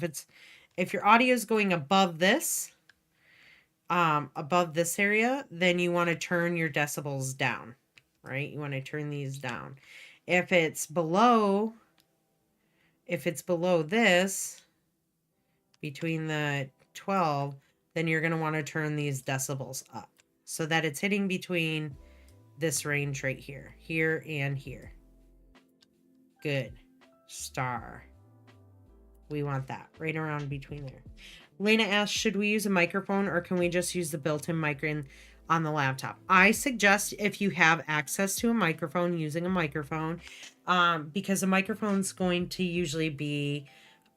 if your audio is going above this area, then you want to turn your decibels down, right? You want to turn these down. If it's below this, between the 12, then you're going to want to turn these decibels up so that it's hitting between this range right here, here and here. Good. Star. We want that right around between there. Lena asks, should we use a microphone or can we just use the built-in mic on the laptop? I suggest if you have access to a microphone, using a microphone, because a microphone's going to usually be,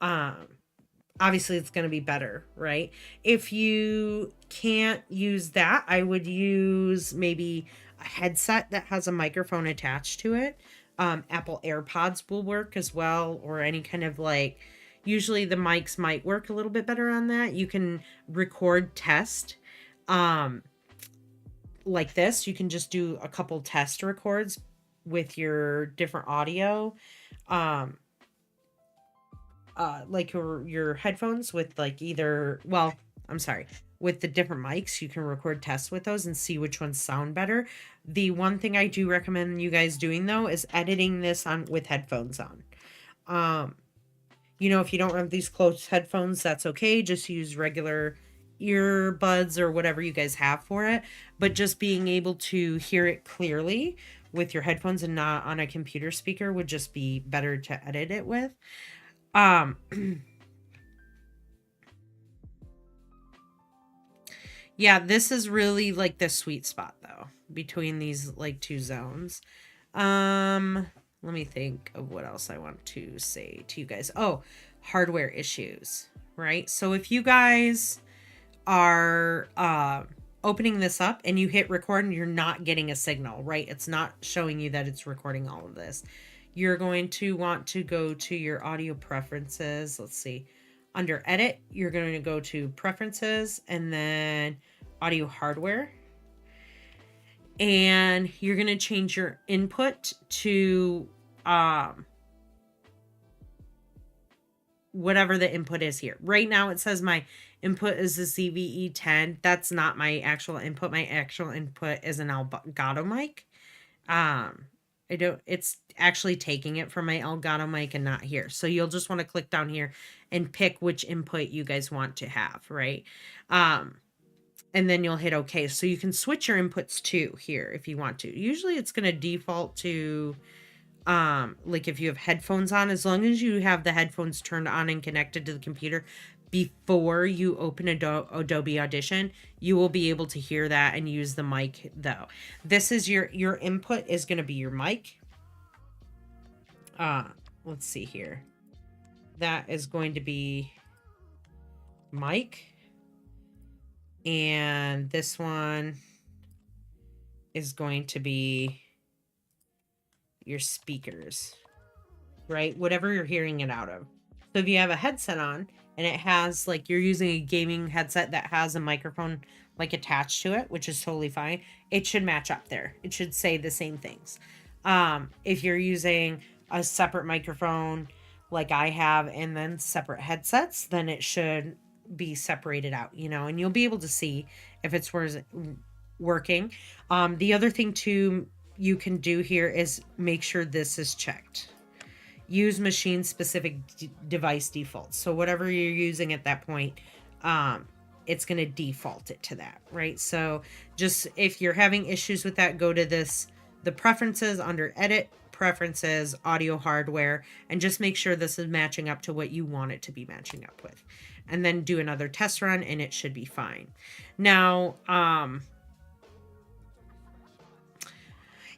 obviously it's going to be better, right? If you can't use that, I would use maybe a headset that has a microphone attached to it. Apple AirPods will work as well, or any kind of like, usually the mics might work a little bit better on that. You can record test like this. You can just do a couple test records with your different audio. Like your headphones with like either, well, I'm sorry, with the different mics, you can record tests with those and see which ones sound better. The one thing I do recommend you guys doing though is editing this on with headphones on. You know, if you don't have these close headphones, that's okay. Just use regular earbuds or whatever you guys have for it. But just being able to hear it clearly with your headphones and not on a computer speaker would just be better to edit it with. Yeah, this is really like the sweet spot though, between these like two zones. Let me think of what else I want to say to you guys. Oh, hardware issues, right? So if you guys are opening this up and you hit record and you're not getting a signal, right? It's not showing you that it's recording all of this. You're going to want to go to your audio preferences. Let's see. Under edit, you're going to go to preferences and then audio hardware. And you're going to change your input to whatever the input is here. Right now it says my input is the CVE10. That's not my actual input. My actual input is an Elgato mic. It's actually taking it from my Elgato mic and not here. So you'll just want to click down here and pick which input you guys want to have, right? And then you'll hit OK. So you can switch your inputs too here if you want to. Usually it's going to default to like if you have headphones on, as long as you have the headphones turned on and connected to the computer before you open Adobe Audition, you will be able to hear that and use the mic though. This is your input is going to be your mic. Let's see here. That is going to be mic. And this one is going to be your speakers, right? Whatever you're hearing it out of. So if you have a headset on and it has like you're using a gaming headset that has a microphone like attached to it, which is totally fine, it should match up there. It should say the same things. If you're using a separate microphone like I have and then separate headsets, then it should be separated out, you know, and you'll be able to see if it's working. The other thing too you can do here is make sure this is checked. Use machine specific device defaults. So whatever you're using at that point, it's going to default it to that, right? So just if you're having issues with that, go to the preferences under edit, preferences, audio hardware, and just make sure this is matching up to what you want it to be matching up with. And then do another test run and it should be fine. Now,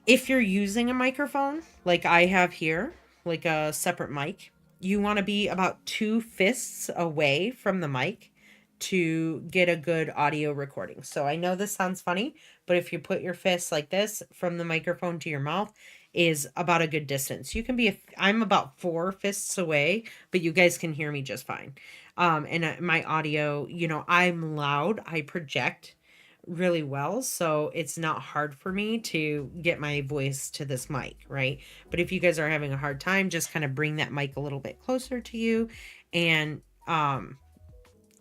if you're using a microphone like I have here, like a separate mic, you want to be about 2 fists away from the mic to get a good audio recording. So I know this sounds funny, but if you put your fist like this from the microphone to your mouth, is about a good distance. You can be, I'm about 4 fists away, but you guys can hear me just fine. And my audio, you know, I'm loud, I project really well, so it's not hard for me to get my voice to this mic, right? But if you guys are having a hard time, just kind of bring that mic a little bit closer to you, and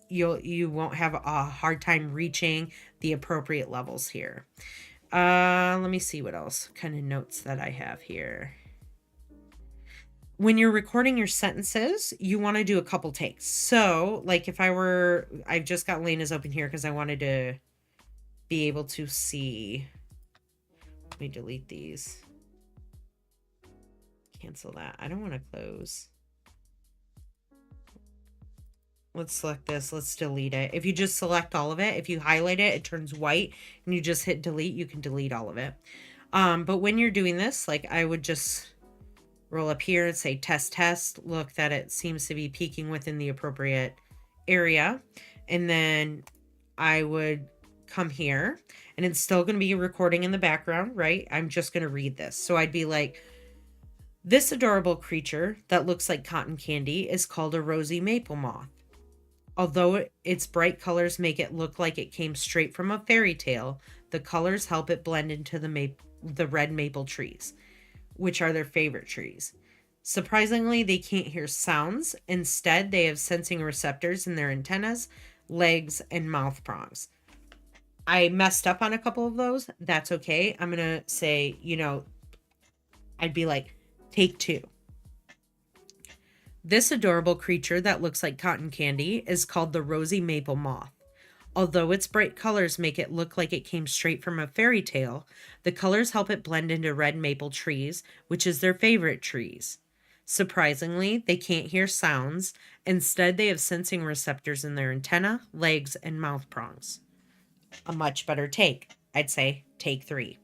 you won't have a hard time reaching the appropriate levels here. Let me see what else kind of notes that I have here. When you're recording your sentences, you want to do a couple takes. So, like if I've just got Lena's open here because I wanted to be able to see. Let me delete these. Cancel that. I don't want to close. Let's select this. Let's delete it. If you just select all of it, if you highlight it, it turns white and you just hit delete, you can delete all of it. But when you're doing this, like I would just roll up here and say test, test. Look that it seems to be peaking within the appropriate area. And then I would come here and it's still going to be recording in the background, right? I'm just going to read this. So I'd be like, this adorable creature that looks like cotton candy is called a rosy maple moth. Although its bright colors make it look like it came straight from a fairy tale, the colors help it blend into the red maple trees, which are their favorite trees. Surprisingly, they can't hear sounds. Instead, they have sensing receptors in their antennas, legs, and mouth prongs. I messed up on a couple of those. That's okay. I'm going to say, you know, I'd be like, take 2. This adorable creature that looks like cotton candy is called the rosy maple moth. Although its bright colors make it look like it came straight from a fairy tale, the colors help it blend into red maple trees, which is their favorite trees. Surprisingly, they can't hear sounds. Instead, they have sensing receptors in their antenna, legs, and mouth prongs. A much better take. I'd say take 3.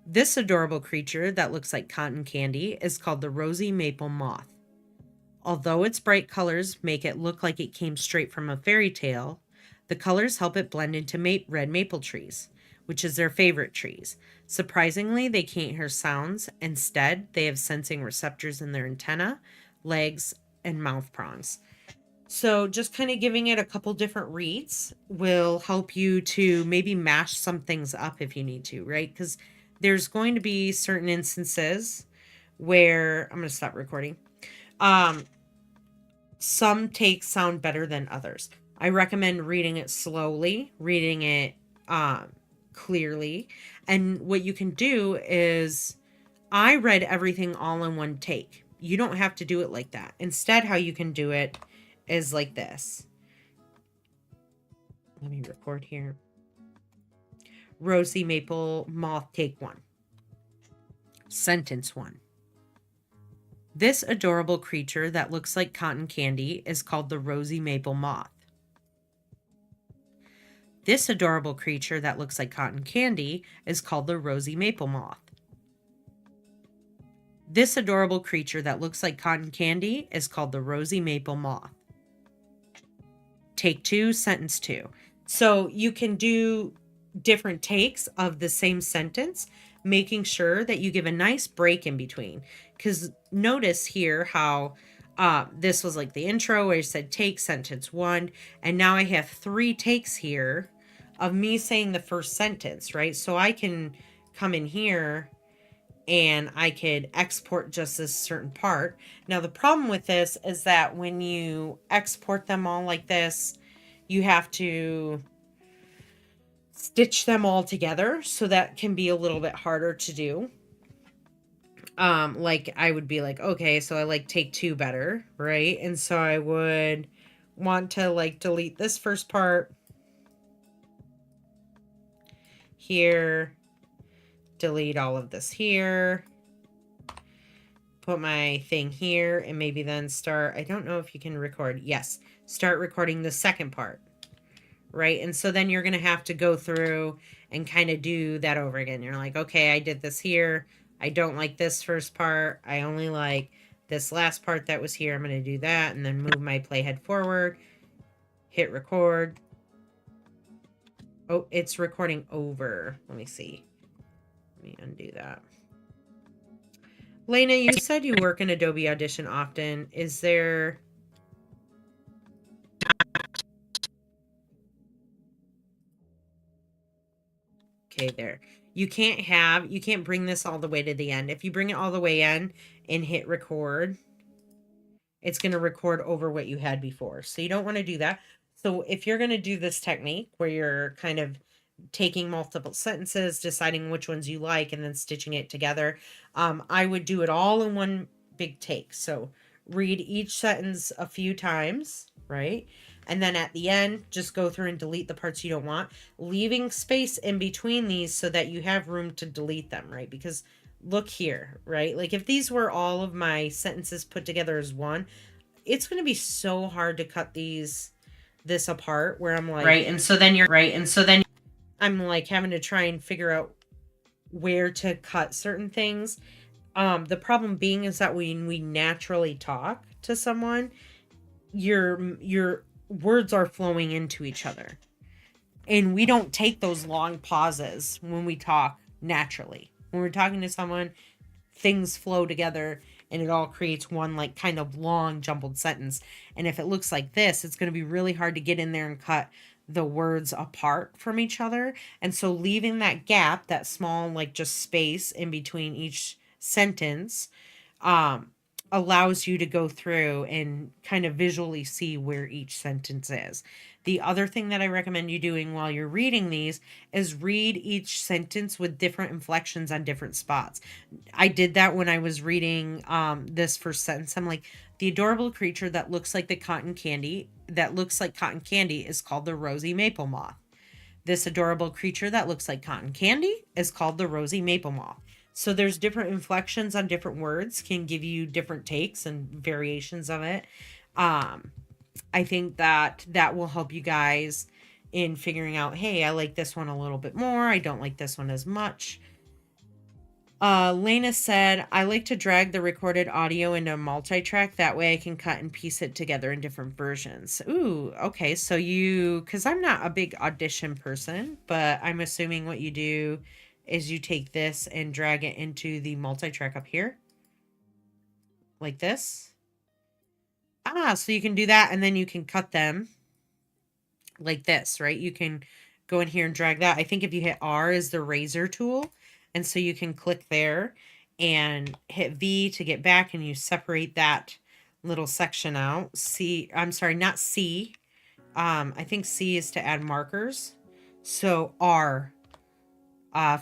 This adorable creature that looks like cotton candy is called the rosy maple moth. Although its bright colors make it look like it came straight from a fairy tale, the colors help it blend into red maple trees, which is their favorite trees. Surprisingly, they can't hear sounds. Instead, they have sensing receptors in their antenna, legs, and mouth prongs. So just kind of giving it a couple different reads will help you to maybe mash some things up if you need to, right? Because there's going to be certain instances where I'm going to stop recording. Some takes sound better than others. I recommend reading it slowly, reading it clearly. And what you can do is, I read everything all in one take. You don't have to do it like that. Instead, how you can do it is like this. Let me record here. Rosy maple moth, take 1. Sentence 1. This adorable creature that looks like cotton candy is called the rosy maple moth. This adorable creature that looks like cotton candy is called the rosy maple moth. This adorable creature that looks like cotton candy is called the rosy maple moth. Take 2, sentence 2. So you can do different takes of the same sentence, making sure that you give a nice break in between. Because notice here how this was like the intro where I said take sentence 1. And now I have 3 takes here of me saying the first sentence, right? So I can come in here and I could export just this certain part. Now the problem with this is that when you export them all like this, you have to stitch them all together. So that can be a little bit harder to do. Like I would be like, okay, so I like take 2 better, right? And so I would want to like delete this first part here, delete all of this here, put my thing here, and maybe then start, I don't know if you can record. Yes, start recording the second part, right? And so then you're going to have to go through and kind of do that over again. You're like, okay, I did this here. I don't like this first part. I only like this last part that was here. I'm going to do that and then move my playhead forward, hit record. Oh, it's recording over. Let me see. Let me undo that. Lena, you said you work in Adobe Audition often. Is there... Okay, there. You can't bring this all the way to the end. If you bring it all the way in and hit record, it's going to record over what you had before. So you don't want to do that. So if you're going to do this technique where you're kind of taking multiple sentences, deciding which ones you like, and then stitching it together, I would do it all in one big take. So read each sentence a few times, right? And then at the end, just go through and delete the parts you don't want, leaving space in between these so that you have room to delete them, right? Because look here, right? Like if these were all of my sentences put together as one, it's going to be so hard to cut this apart where I'm like, right. And so then I'm like having to try and figure out where to cut certain things. The problem being is that when we naturally talk to someone, your words are flowing into each other. And we don't take those long pauses when we talk naturally. When we're talking to someone, things flow together and it all creates one like kind of long jumbled sentence. And if it looks like this, it's going to be really hard to get in there and cut the words apart from each other. And so leaving that gap, that small like just space in between each sentence, allows you to go through and kind of visually see where each sentence is. The other thing that I recommend you doing while you're reading these is read each sentence with different inflections on different spots. I did that when I was reading this first sentence. I'm like, the adorable creature that looks like cotton candy is called the rosy maple moth. This adorable creature that looks like cotton candy is called the rosy maple moth. So there's different inflections on different words can give you different takes and variations of it. I think that will help you guys in figuring out, hey, I like this one a little bit more. I don't like this one as much. Lena said, I like to drag the recorded audio into a multi-track. That way I can cut and piece it together in different versions. Ooh, okay. So because I'm not a big audition person, but I'm assuming what you do is you take this and drag it into the multi-track up here. Like this. So you can do that and then you can cut them like this, right? You can go in here and drag that. I think if you hit R is the razor tool. And so you can click there and hit V to get back and you separate that little section out. Not C. I think C is to add markers. So R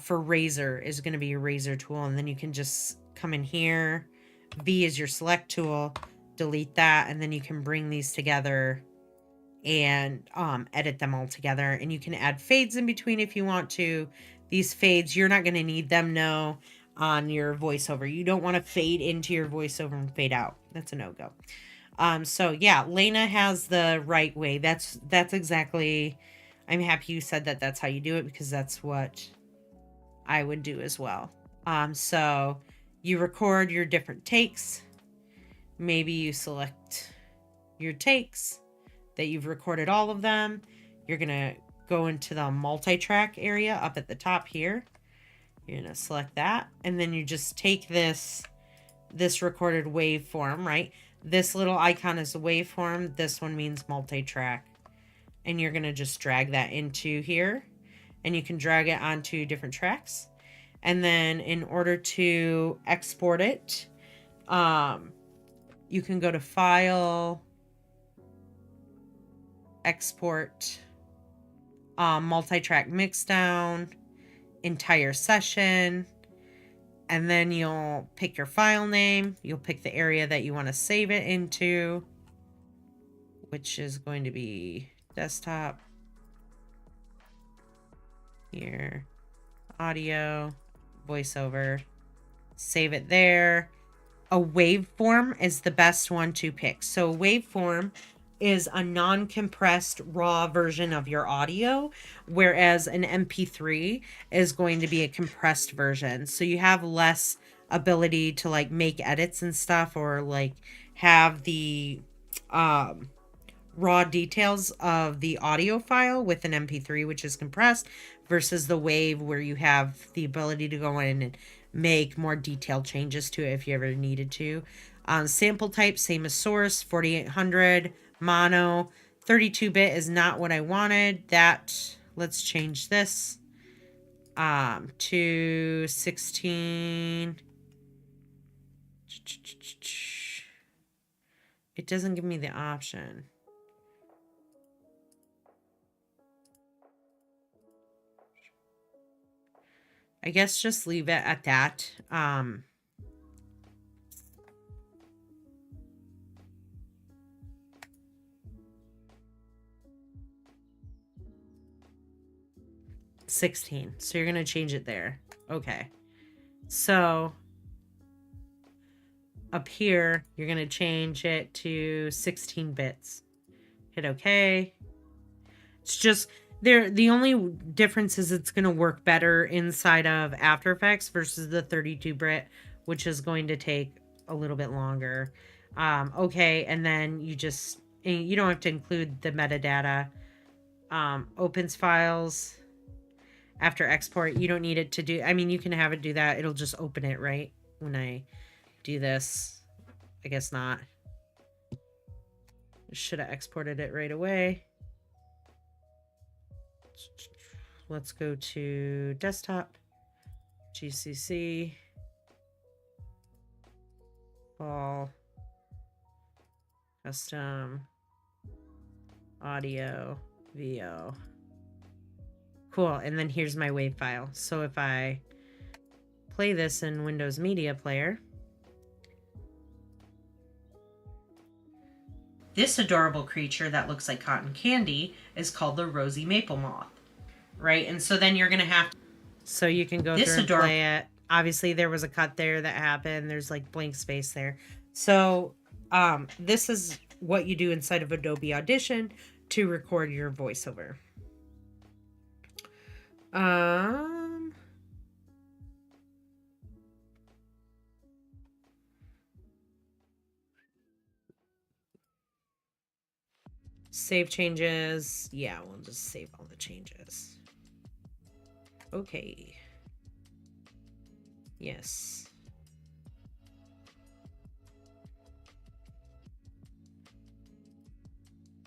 for razor is going to be your razor tool. And then you can just come in here. V is your select tool. Delete that. And then you can bring these together and edit them all together. And you can add fades in between if you want to. These fades, you're not going to need them now on your voiceover. You don't want to fade into your voiceover and fade out. That's a no-go. So yeah, Lena has the right way. That's exactly, I'm happy you said that that's how you do it because that's what I would do as well. So you record your different takes. Maybe you select your takes that you've recorded all of them. You're going to go into the multi-track area up at the top here. You're going to select that. And then you just take this recorded waveform, right? This little icon is a waveform. This one means multi-track. And you're going to just drag that into here. And you can drag it onto different tracks. And then in order to export it, you can go to File, Export, multi-track mixdown, entire session, and then you'll pick your file name. You'll pick the area that you want to save it into, which is going to be desktop. Here, audio, voiceover, save it there. A waveform is the best one to pick. So a waveform is a non-compressed raw version of your audio, whereas an MP3 is going to be a compressed version. So you have less ability to like make edits and stuff or like have the raw details of the audio file with an MP3, which is compressed, versus the wave where you have the ability to go in and make more detailed changes to it if you ever needed to. Sample type, same as source, 4800, mono. 32-bit is not what I wanted. That, let's change this to 16. It doesn't give me the option. I guess just leave it at that. 16. So you're going to change it there. Okay. So up here, you're going to change it to 16 bits. Hit OK. It's just there. The only difference is it's going to work better inside of After Effects versus the 32-bit, which is going to take a little bit longer. Okay. And then you don't have to include the metadata. Opens files. After export, you don't need it to do, I mean, you can have it do that. It'll just open it, right? When I do this. I guess not. Should have exported it right away. Let's go to desktop, GCC, all, custom, audio, VO. Cool, and then here's my WAV file. So if I play this in Windows Media Player, this adorable creature that looks like cotton candy is called the rosy maple moth, right? And so then you're going to have to... So you can go through and play it. Obviously, there was a cut there that happened. There's like blank space there. So this is what you do inside of Adobe Audition to record your voiceover. Save changes. Yeah, we'll just save all the changes. Okay. Yes.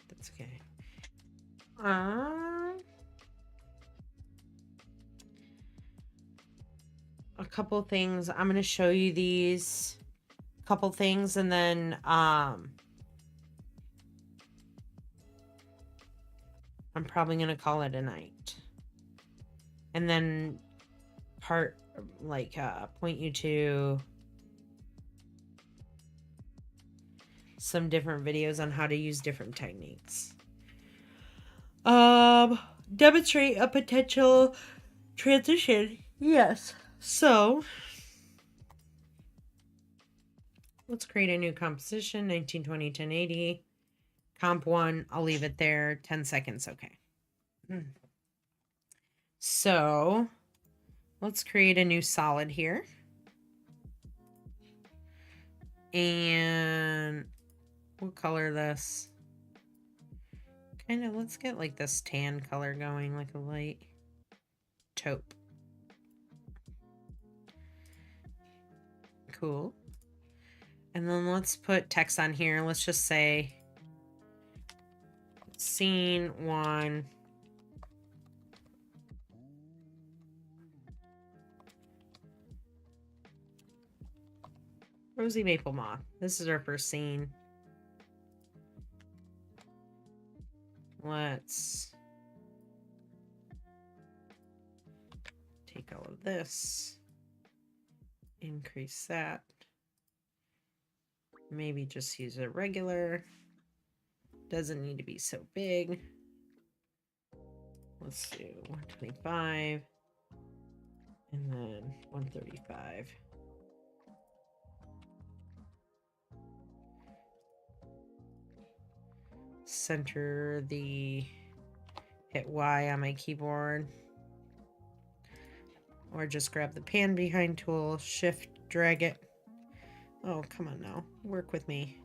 That's okay. A couple things. I'm going to show you these couple things and then I'm probably going to call it a night. And then point you to some different videos on how to use different techniques. Demonstrate a potential transition. Yes. So let's create a new composition. 1920 1080. Comp 1, I'll leave it there. 10 seconds, okay. So let's create a new solid here. And we'll color this. Kind of, let's get like this tan color going, like a light taupe. Cool. And then let's put text on here. Let's just say scene 1. Rosy Maple Moth. This is our first scene. Let's take all of this, increase that, maybe just use a regular, doesn't need to be so big. Let's do 125 and then 135. Center the, hit Y on my keyboard, or just grab the pan behind tool, shift, drag it. Oh, come on now, work with me.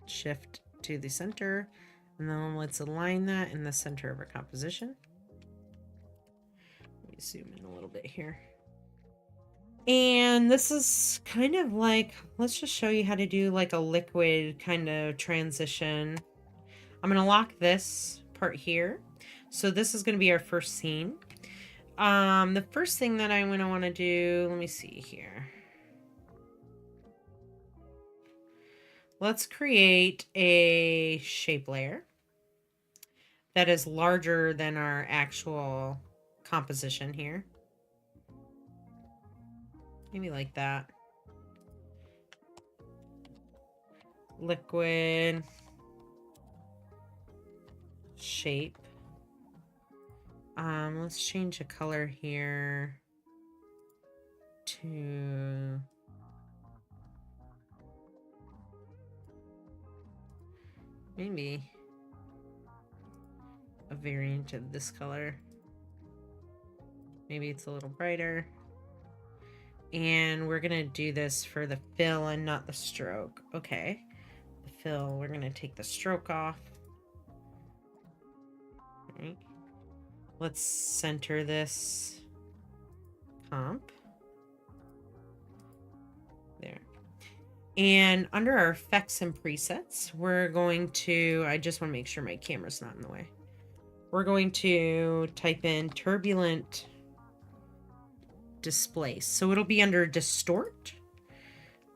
Shift to the center, and then let's align that in the center of our composition. Let me zoom in a little bit here. And this is kind of like, let's just show you how to do like a liquid kind of transition. I'm going to lock this part here. So this is going to be our first scene. The first thing that I'm going to want to do, let me see here. Let's create a shape layer that is larger than our actual composition here. Maybe like that. Liquid shape. Let's change the color here to maybe a variant of this color. Maybe it's a little brighter. And we're gonna do this for the fill and not the stroke. Okay. The fill, we're gonna take the stroke off. All right. Let's center this comp. There. And under our effects and presets, we're going to, I just want to make sure my camera's not in the way. We're going to type in turbulent displace. So it'll be under distort.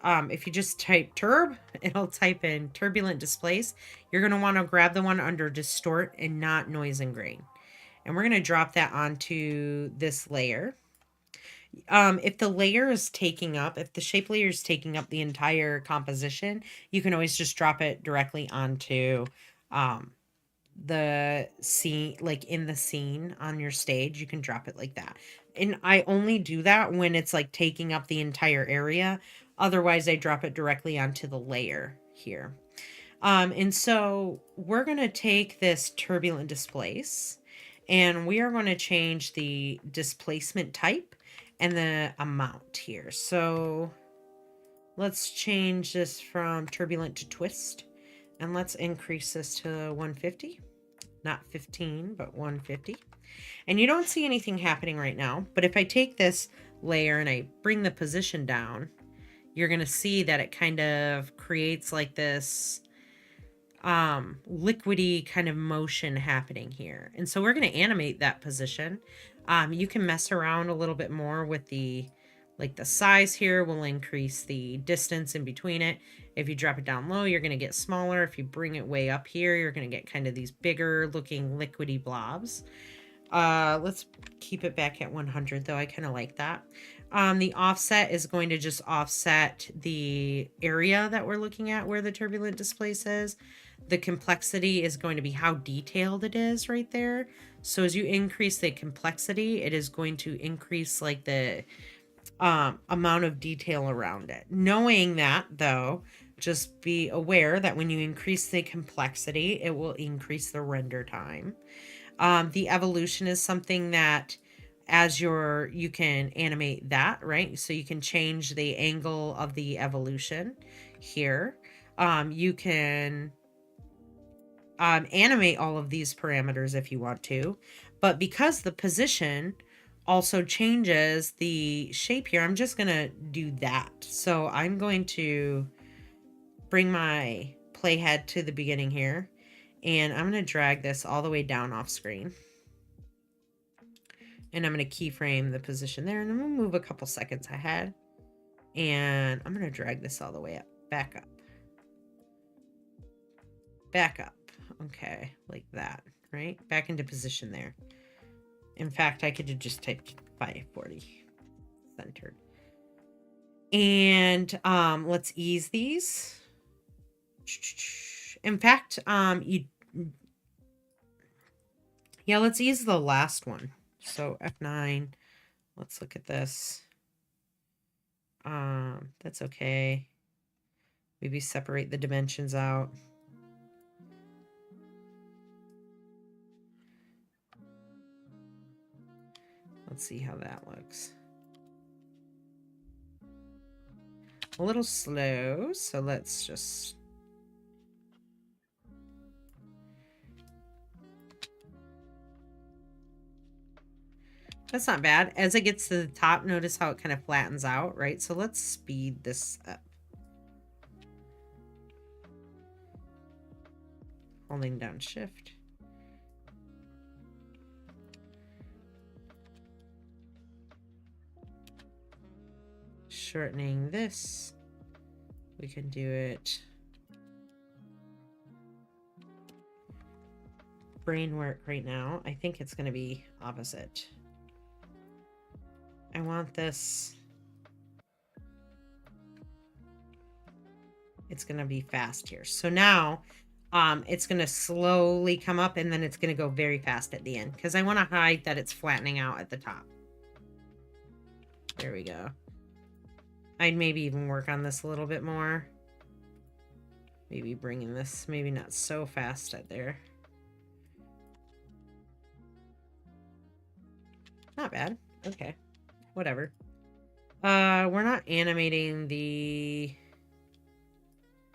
If you just type turb, it'll type in turbulent displace. You're going to want to grab the one under distort and not noise and grain. And we're going to drop that onto this layer. If the layer is taking up, if the shape layer is taking up the entire composition, you can always just drop it directly onto the scene, like in the scene on your stage. You can drop it like that. And I only do that when it's like taking up the entire area. Otherwise, I drop it directly onto the layer here. And so we're going to take this turbulent displace and we are going to change the displacement type and the amount here. So let's change this from turbulent to twist. And let's increase this to 150. Not 15, but 150. And you don't see anything happening right now. But if I take this layer and I bring the position down, you're going to see that it kind of creates like this liquidy kind of motion happening here. And so we're going to animate that position. You can mess around a little bit more with the size here will increase the distance in between it. If you drop it down low, you're going to get smaller. If you bring it way up here, you're going to get kind of these bigger looking liquidy blobs. Let's keep it back at 100 though. I kind of like that. The offset is going to just offset the area that we're looking at where the turbulent displace is. The complexity is going to be how detailed it is right there. So as you increase the complexity, it is going to increase like the amount of detail around it. Knowing that though, just be aware that when you increase the complexity, it will increase the render time. The evolution is something that you can animate that, right? So you can change the angle of the evolution here. You can animate all of these parameters if you want to, but because the position also changes the shape here, I'm just going to do that. So I'm going to bring my playhead to the beginning here, and I'm going to drag this all the way down off screen. And I'm going to keyframe the position there, and I'm going to move a couple seconds ahead. And I'm going to drag this all the way up, back up. Back up. Okay, like that, right? Back into position there. In fact, I could have just typed 540 centered. And let's ease these. In fact, let's ease the last one. So F9, let's look at this. That's okay. Maybe separate the dimensions out. Let's see how that looks. A little slow, so let's just... That's not bad. As it gets to the top, notice how it kind of flattens out, right? So let's speed this up. Holding down shift. Shortening this. We can do it. Brain work right now. I think it's going to be opposite. I want this. It's going to be fast here. So now it's going to slowly come up and then it's going to go very fast at the end because I want to hide that it's flattening out at the top. There we go. I'd maybe even work on this a little bit more. Maybe bringing this, maybe not so fast at there. Not bad. Okay. Whatever. We're not animating the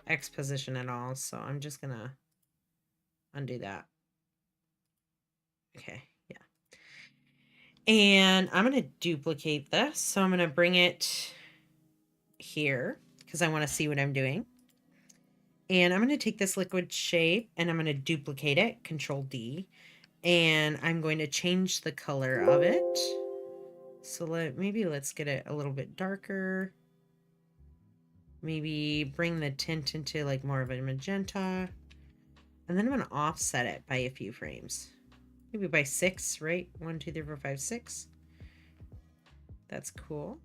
X position at all, so I'm just gonna undo that. Okay, yeah. And I'm gonna duplicate this. So I'm gonna bring it here because I want to see what I'm doing. And I'm gonna take this liquid shape and I'm gonna duplicate it, Control D, and I'm going to change the color of it. So let's get it a little bit darker. Maybe bring the tint into like more of a magenta. And then I'm going to offset it by a few frames. Maybe by 6, right? 1, 2, 3, 4, 5, 6. That's cool.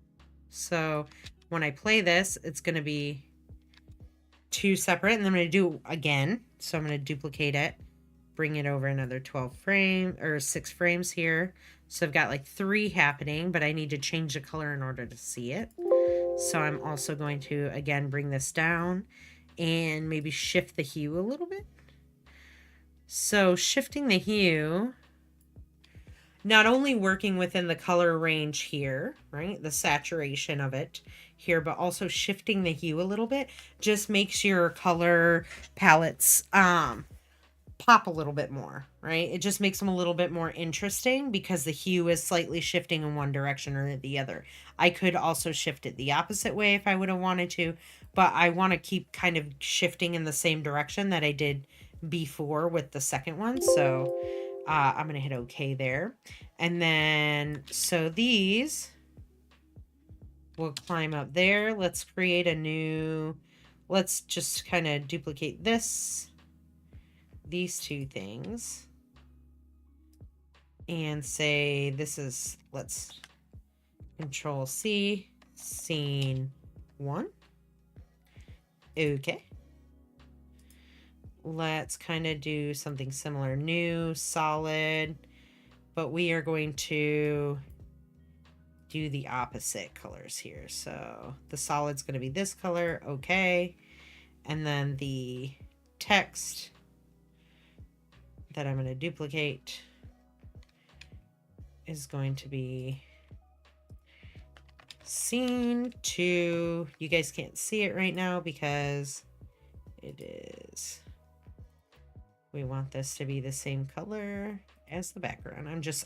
So when I play this, it's going to be 2 separate. And then I'm going to do again. So I'm going to duplicate it. Bring it over another 12 frames or 6 frames here. So I've got like 3 happening, but I need to change the color in order to see it. So I'm also going to, again, bring this down and maybe shift the hue a little bit. So shifting the hue, not only working within the color range here, right, the saturation of it here, but also shifting the hue a little bit just makes your color palettes pop a little bit more, right? It just makes them a little bit more interesting because the hue is slightly shifting in one direction or the other. I could also shift it the opposite way if I would have wanted to, but I want to keep kind of shifting in the same direction that I did before with the second one. So I'm going to hit OK there. And then, so these will climb up there. Let's create a new, let's just kind of duplicate these 2 things and say this is, let's Control C, scene 1. Okay. Let's kind of do something similar, new, solid, but we are going to do the opposite colors here. So the solid's going to be this color, okay. And then the text that I'm going to duplicate is going to be scene 2. You guys can't see it right now because it is, we want this to be the same color as the background. I'm just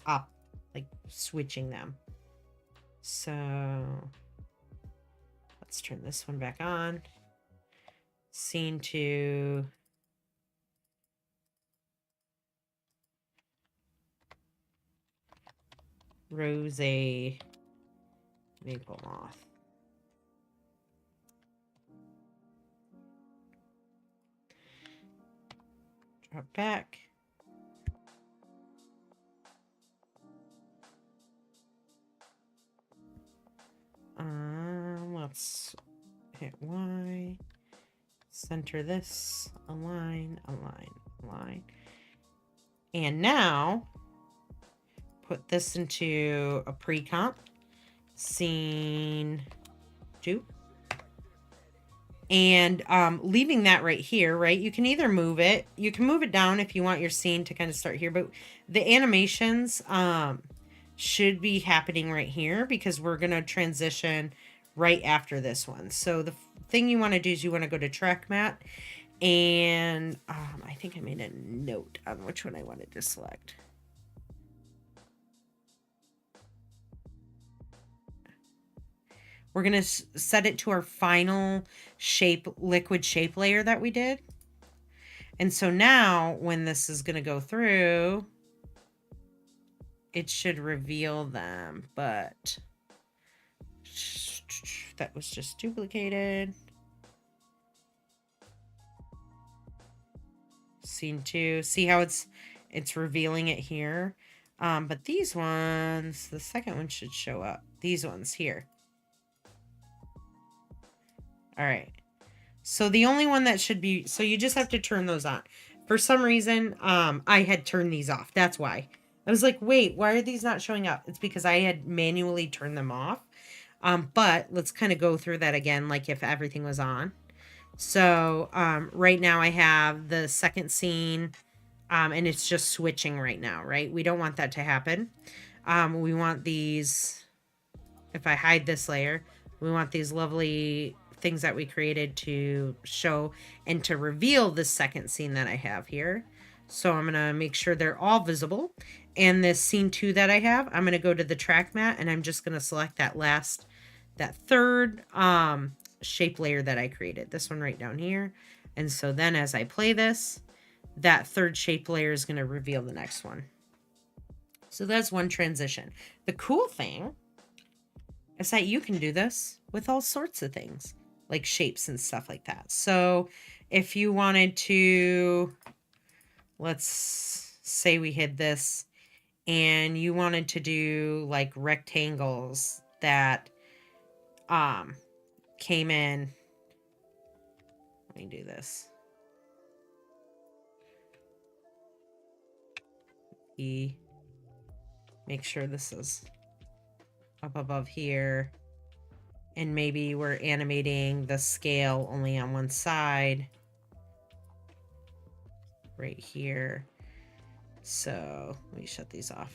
like switching them. So let's turn this one back on. Scene 2. Rose maple moth. Drop back. Let's hit Y. Center this. Align, align, align. And now put this into a pre-comp, scene 2. And leaving that right here, right? You can either move it. You can move it down if you want your scene to kind of start here. But the animations should be happening right here because we're going to transition right after this one. So the thing you want to do is you want to go to track mat. And I think I made a note on which one I wanted to select. we're going to set it to our final shape, liquid shape layer that we did. And so now when this is going to go through, it should reveal them, but that was just duplicated. Scene 2. See how it's revealing it here? But these ones, the second one should show up. These ones here. All right. So the only one that should be, so you just have to turn those on. For some reason, I had turned these off. That's why. I was like, wait, why are these not showing up? It's because I had manually turned them off. But let's kind of go through that again, like if everything was on. So right now I have the second scene, and it's just switching right now, right? We don't want that to happen. We want these, if I hide this layer, we want these lovely things that we created to show and to reveal the second scene that I have here. So I'm going to make sure they're all visible. And this scene 2 that I have, I'm going to go to the track mat and I'm just going to select that third shape layer that I created, this one right down here. And so then as I play this, that third shape layer is going to reveal the next one. So that's one transition. The cool thing is that you can do this with all sorts of things, like shapes and stuff like that. So if you wanted to, let's say we hid this and you wanted to do like rectangles that came in. Let me do this. Make sure this is up above here. And maybe we're animating the scale only on one side. Right here. So let me shut these off.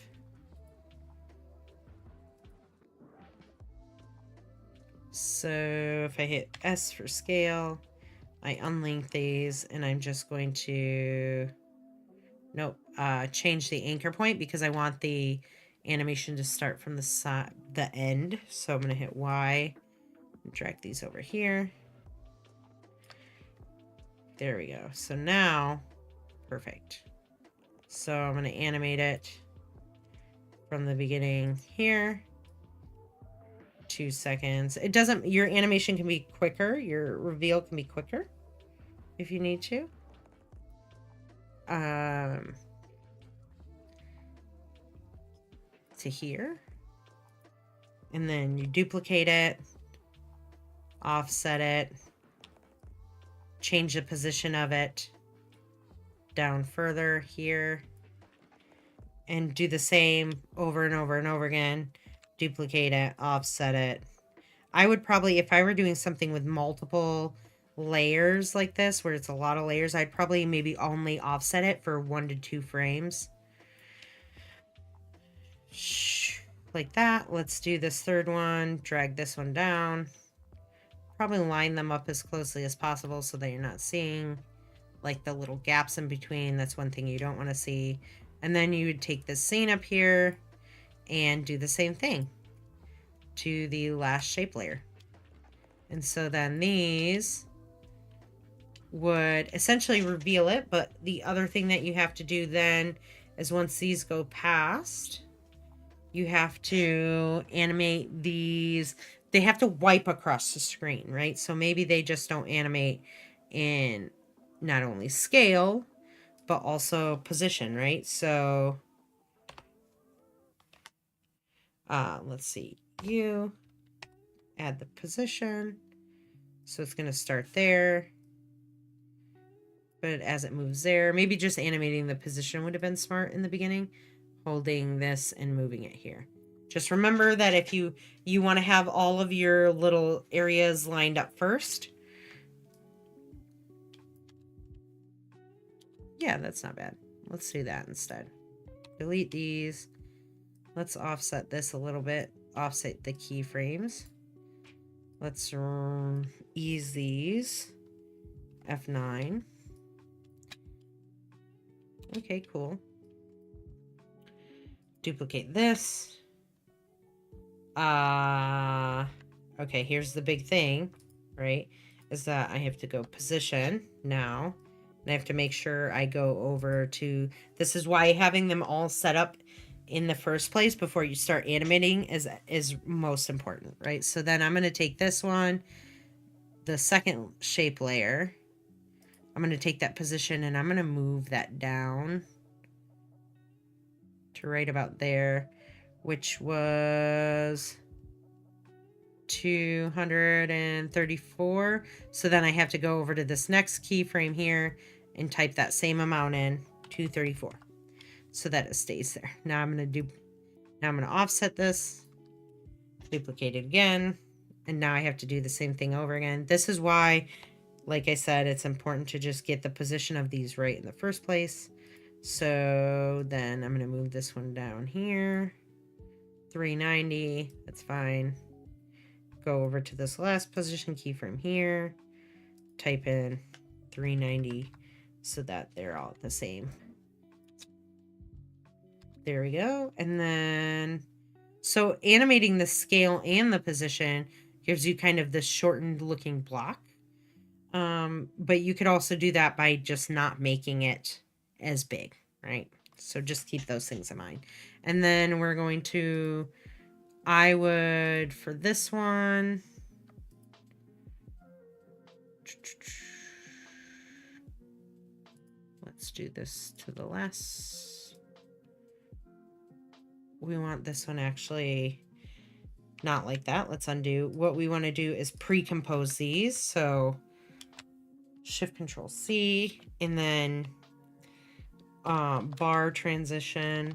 So if I hit S for scale, I unlink these and I'm just going to, change the anchor point because I want the animation to start from the side, the end. So I'm going to hit Y and drag these over here. There we go. So now, perfect. So I'm going to animate it from the beginning here. 2 seconds. It doesn't, your animation can be quicker. Your reveal can be quicker if you need to. To here. And then you duplicate it, offset it, change the position of it down further here, and do the same over and over and over again. Duplicate it, offset it. I would probably, if I were doing something with multiple layers like this, where it's a lot of layers, I'd probably maybe only offset it for 1 to 2 frames. Like that. Let's do this third one. Drag this one down. Probably line them up as closely as possible so that you're not seeing like the little gaps in between. That's one thing you don't want to see. And then you would take this scene up here and do the same thing to the last shape layer. And so then these would essentially reveal it, but the other thing that you have to do then is once these go past, you have to animate these. They have to wipe across the screen, right? So maybe they just don't animate in not only scale, but also position, right? So let's see, you add the position. So it's going to start there. But as it moves there, maybe just animating the position would have been smart in the beginning. Holding this and moving it here. Just remember that if you want to have all of your little areas lined up first. Yeah, that's not bad. Let's do that instead. Delete these. Let's offset this a little bit. Offset the keyframes. Let's ease these. F9. Okay, cool. Duplicate this. Okay, here's the big thing, right? Is that I have to go position now. And I have to make sure I go over to, this is why having them all set up in the first place before you start animating is most important, right? So then I'm going to take this one, the second shape layer. I'm going to take that position and I'm going to move that down to right about there, which was 234. So then I have to go over to this next keyframe here and type that same amount in, 234, so that it stays there. Now I'm going to offset this, duplicate it again, and now I have to do the same thing over again. This is why, like I said, it's important to just get the position of these right in the first place. So then I'm going to move this one down here, 390, that's fine. Go over to this last position keyframe here, type in 390 so that they're all the same. There we go. And then, so animating the scale and the position gives you kind of this shortened looking block. But you could also do that by just not making it as big, right? So just keep those things in mind. And then we're going to, I would, for this one, let's do this to the last. We want this one actually not like that. Let's undo. What we want to do is pre-compose these. So Shift Control C, and then bar transition.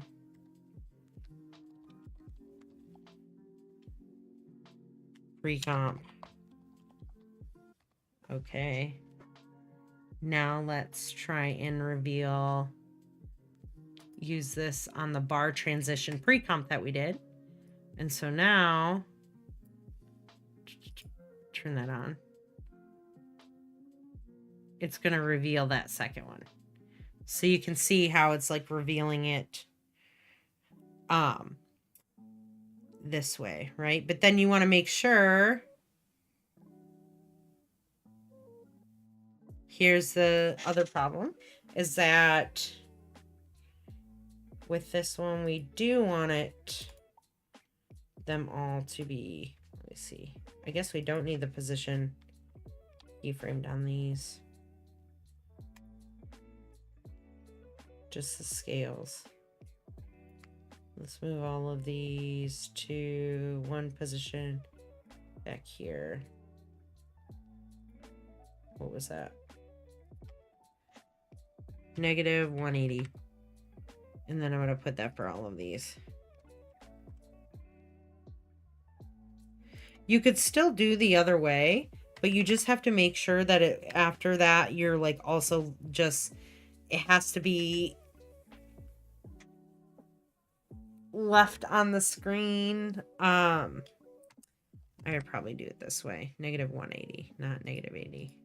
Pre-comp. Okay. Now let's try and reveal, use this on the bar transition pre-comp that we did. And so now, turn that on. It's going to reveal that second one. So you can see how it's like revealing it this way, right? But then you want to make sure, here's the other problem, is that with this one, we do want them all to be, let me see. I guess we don't need the position keyframed on these. Just the scales. Let's move all of these to one position back here. What was that? Negative 180. And then I'm going to put that for all of these. You could still do the other way, but you just have to make sure that after that, you're like also just, it has to be left on the screen. I would probably do it this way. Negative 180, not negative 80.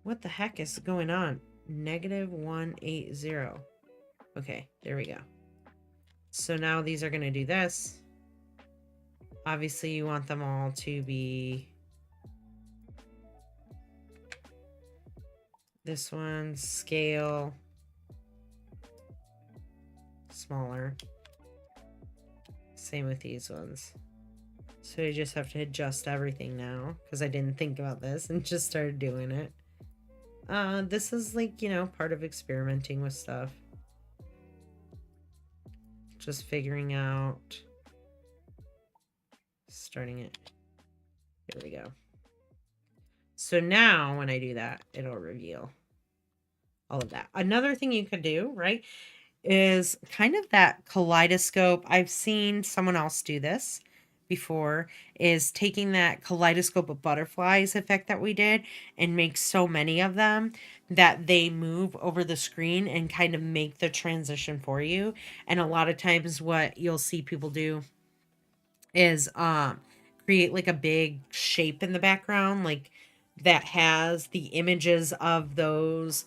What the heck is going on? Negative 180. Okay, there we go. So now these are going to do this. Obviously, you want them all to be this one, scale, smaller. Same with these ones. So you just have to adjust everything now because I didn't think about this and just started doing it. This is like, you know, part of experimenting with stuff. Just figuring out, starting it. Here we go. So now when I do that, it'll reveal all of that. Another thing you could do, right, is kind of that kaleidoscope. I've seen someone else do this before, is taking that kaleidoscope of butterflies effect that we did and make so many of them that they move over the screen and kind of make the transition for you. And a lot of times what you'll see people do is create like a big shape in the background, like that has the images of those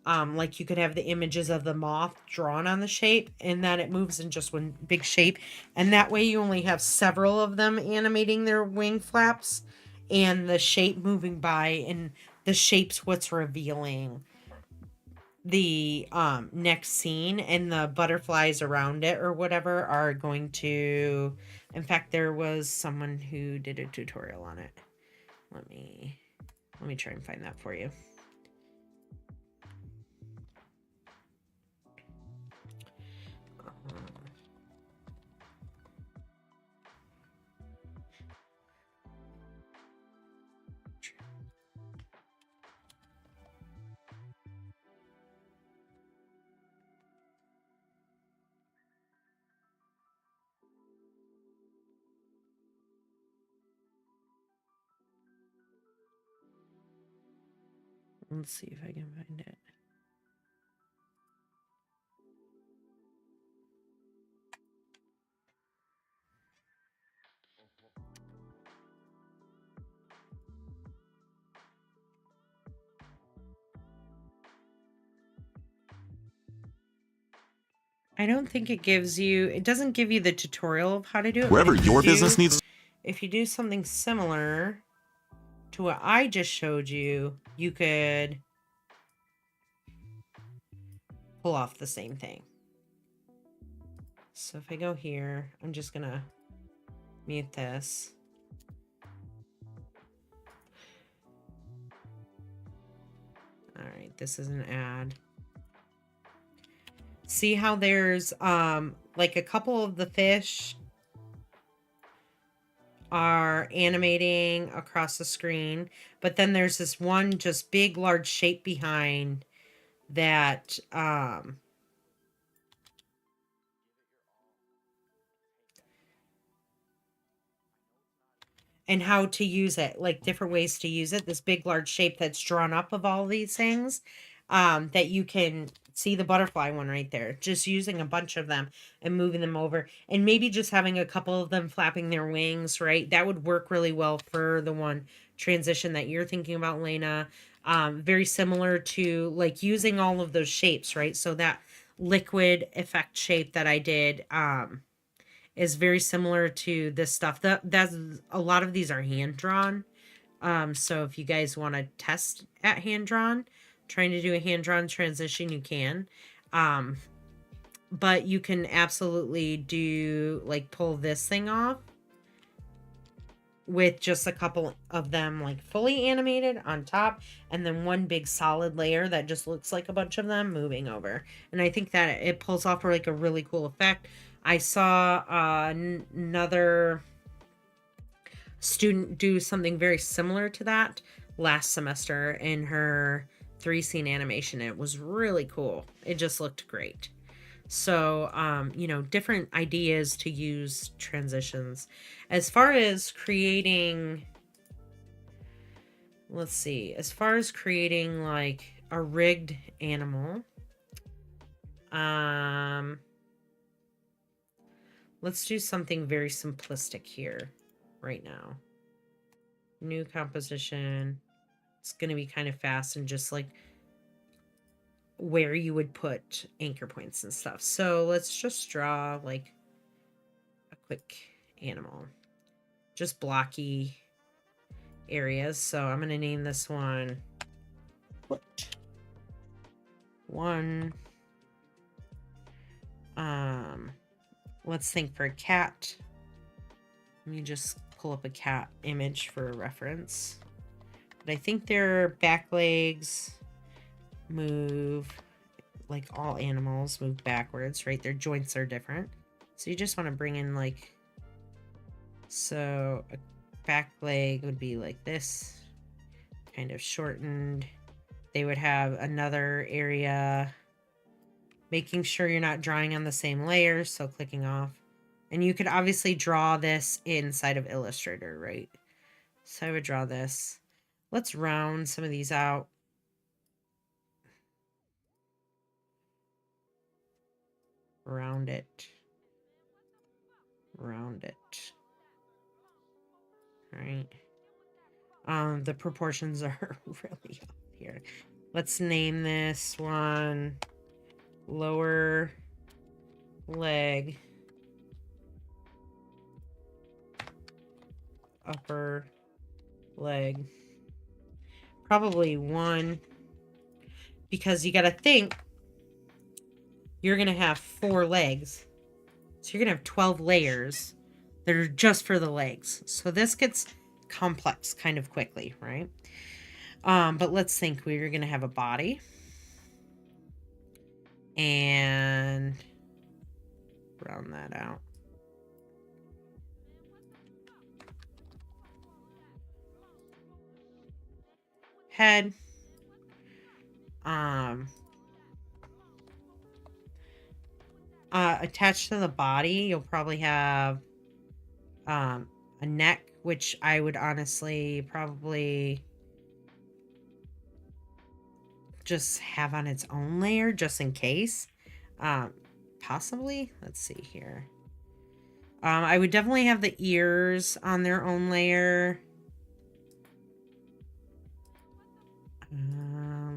like you could have the images of the moth drawn on the shape, and then it moves in just one big shape. And that way you only have several of them animating their wing flaps and the shape moving by, and the shape's what's revealing the next scene, and the butterflies around it or whatever are going to, in fact, there was someone who did a tutorial on it. Let me try and find that for you. Let's see if I can find it. I don't think it gives you, it doesn't give you the tutorial of how to do it. Wherever your business needs. If you do something similar to what I just showed you, you could pull off the same thing. So if I go here, I'm just gonna mute this. All right, this is an ad. See how there's like a couple of the fish are animating across the screen, but then there's this one just big large shape behind that and how to use it, like different ways to use it. This big large shape that's drawn up of all these things, that you can see the butterfly one right there, just using a bunch of them and moving them over, and maybe just having a couple of them flapping their wings, right? That would work really well for the one transition that you're thinking about, Lena. Very similar to like using all of those shapes, right? So that liquid effect shape that I did, is very similar to this stuff. That's a lot of these are hand drawn. So if you guys want to test at hand drawn, trying to do a hand drawn transition, you can. But you can absolutely do like pull this thing off with just a couple of them like fully animated on top, and then one big solid layer that just looks like a bunch of them moving over. And I think that it pulls off like a really cool effect. I saw another student do something very similar to that last semester in her 3-scene animation. It was really cool. It just looked great. So, you know, different ideas to use transitions. As far as creating, let's see, as far as creating like a rigged animal, let's do something very simplistic here right now. New composition. It's going to be kind of fast and just like where you would put anchor points and stuff. So let's just draw like a quick animal. Just blocky areas. So I'm going to name this one foot 1. Let's think for a cat. Let me just pull up a cat image for a reference. But I think their back legs move, like all animals move backwards, right? Their joints are different. So you just want to bring in like, so a back leg would be like this, kind of shortened. They would have another area, making sure you're not drawing on the same layer, so clicking off. And you could obviously draw this inside of Illustrator, right? So I would draw this. Let's round some of these out. Round it. Round it. All right. The proportions are really off here. Let's name this one lower leg, upper leg. Probably 1, because you got to think you're going to have 4 legs. So you're going to have 12 layers that are just for the legs. So this gets complex kind of quickly, right? But let's think we're going to have a body. And round that out. Head. Attached to the body, you'll probably have a neck, which I would honestly probably just have on its own layer just in case. Possibly. Let's see here. I would definitely have the ears on their own layer.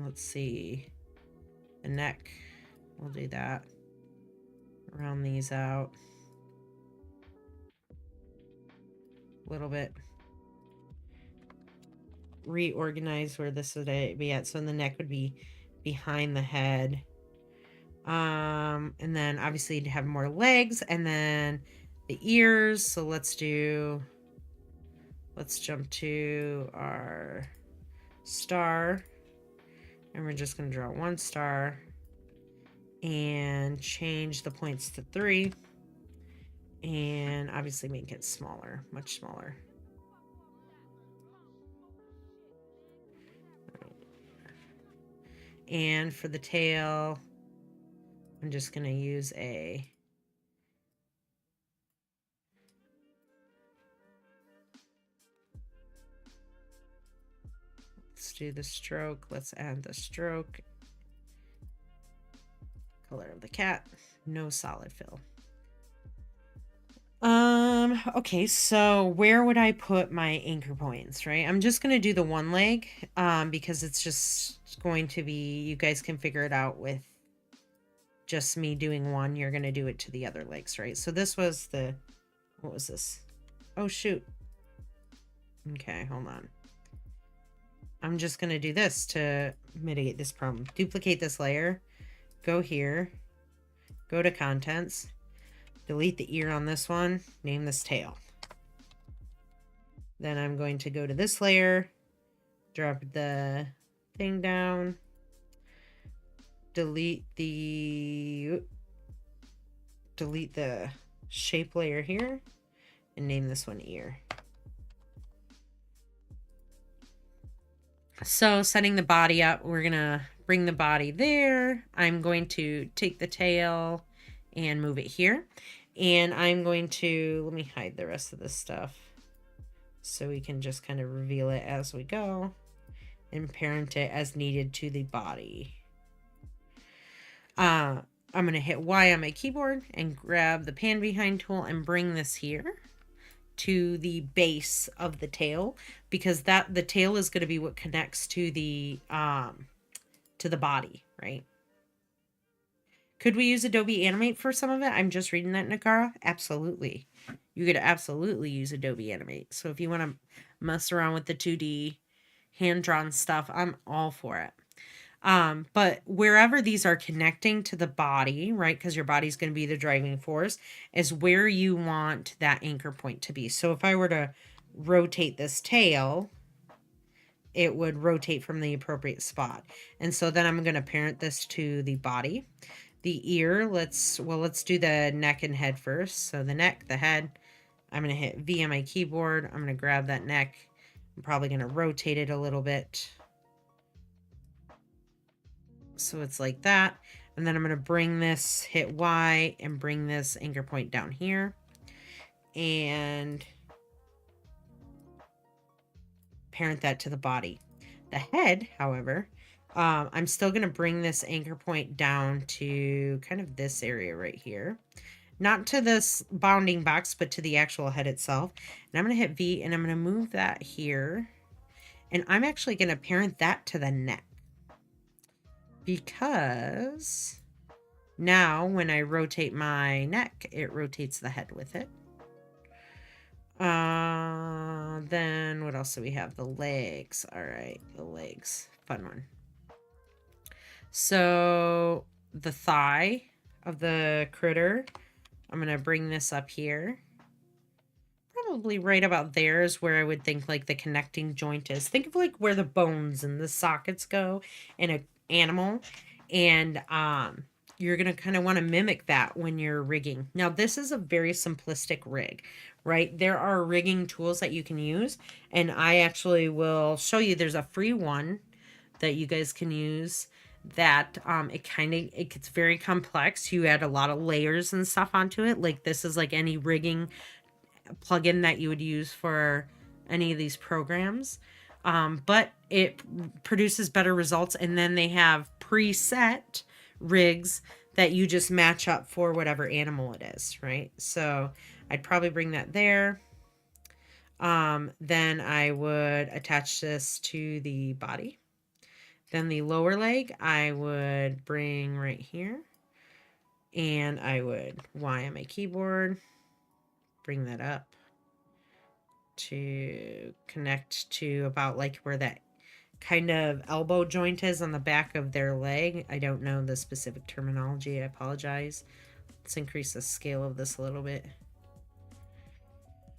Let's see. The neck. We'll do that. Round these out a little bit. Reorganize where this would be at. So the neck would be behind the head. And then obviously you'd have more legs, and then the ears. So let's jump to our star, and we're just going to draw 1 star and change the points to 3, and obviously make it smaller, much smaller. And for the tail, I'm just going to use let's do the stroke. Let's add the stroke. Color of the cat. No solid fill. Okay, so where would I put my anchor points, right? I'm just going to do the 1 leg, because it's just going to be, you guys can figure it out with just me doing 1. You're going to do it to the other legs, right? So this was what was this? Oh, shoot. Okay, hold on. I'm just going to do this to mitigate this problem. Duplicate this layer. Go here. Go to contents. Delete the ear on this one. Name this tail. Then I'm going to go to this layer. Drop the thing down. Delete the shape layer here. And name this one ear. So setting the body up, we're going to bring the body there. I'm going to take the tail and move it here. And I'm going to, let me hide the rest of this stuff so we can just kind of reveal it as we go and parent it as needed to the body. I'm going to hit Y on my keyboard and grab the pan behind tool and bring this here to the base of the tail, because the tail is going to be what connects to the body, right? Could we use Adobe Animate for some of it? I'm just reading that, Nakara. Absolutely. You could absolutely use Adobe Animate. So if you want to mess around with the 2D hand-drawn stuff, I'm all for it. But wherever these are connecting to the body, right, because your body's going to be the driving force, is where you want that anchor point to be. So if I were to rotate this tail, it would rotate from the appropriate spot. And so then I'm going to parent this to the body. The ear, let's do the neck and head first. So the neck, the head, I'm going to hit V on my keyboard. I'm going to grab that neck. I'm probably going to rotate it a little bit. So it's like that. And then I'm going to bring this, hit Y, and bring this anchor point down here. And parent that to the body. The head, however, I'm still going to bring this anchor point down to kind of this area right here. Not to this bounding box, but to the actual head itself. And I'm going to hit V, and I'm going to move that here. And I'm actually going to parent that to the neck. because now when I rotate my neck, it rotates the head with it. Then what else do we have? The legs. All right, the legs. Fun one. So the thigh of the critter, I'm going to bring this up here. Probably right about there is where I would think like the connecting joint is. Think of like where the bones and the sockets go in an animal. And you're going to kind of want to mimic that when you're rigging. Now, this is a very simplistic rig, right? There are rigging tools that you can use. And I actually will show you there's a free one that you guys can use that it gets very complex. You add a lot of layers and stuff onto it. Like this is like any rigging plugin that you would use for any of these programs. But it produces better results. And then they have preset rigs that you just match up for whatever animal it is, right? So I'd probably bring that there. Then I would attach this to the body. Then the lower leg, I would bring right here. And I would Y on my keyboard, bring that up to connect to about like where that kind of elbow joint is on the back of their leg. I don't know the specific terminology. I apologize. Let's increase the scale of this a little bit.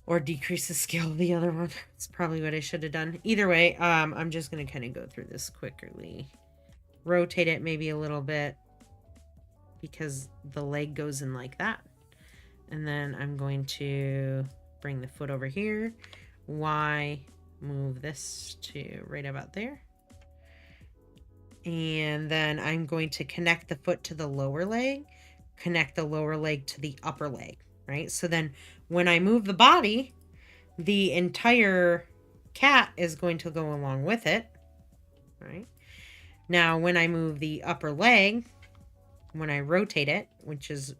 Or decrease the scale of the other one. It's probably what I should have done. Either way, I'm just going to kind of go through this quickly. Rotate it maybe a little bit because the leg goes in like that. And then I'm going to bring the foot over here. Y, move this to right about there. And then I'm going to connect the foot to the lower leg, connect the lower leg to the upper leg, right? So then when I move the body, the entire cat is going to go along with it, right? Now, when I move the upper leg, when I rotate it, which is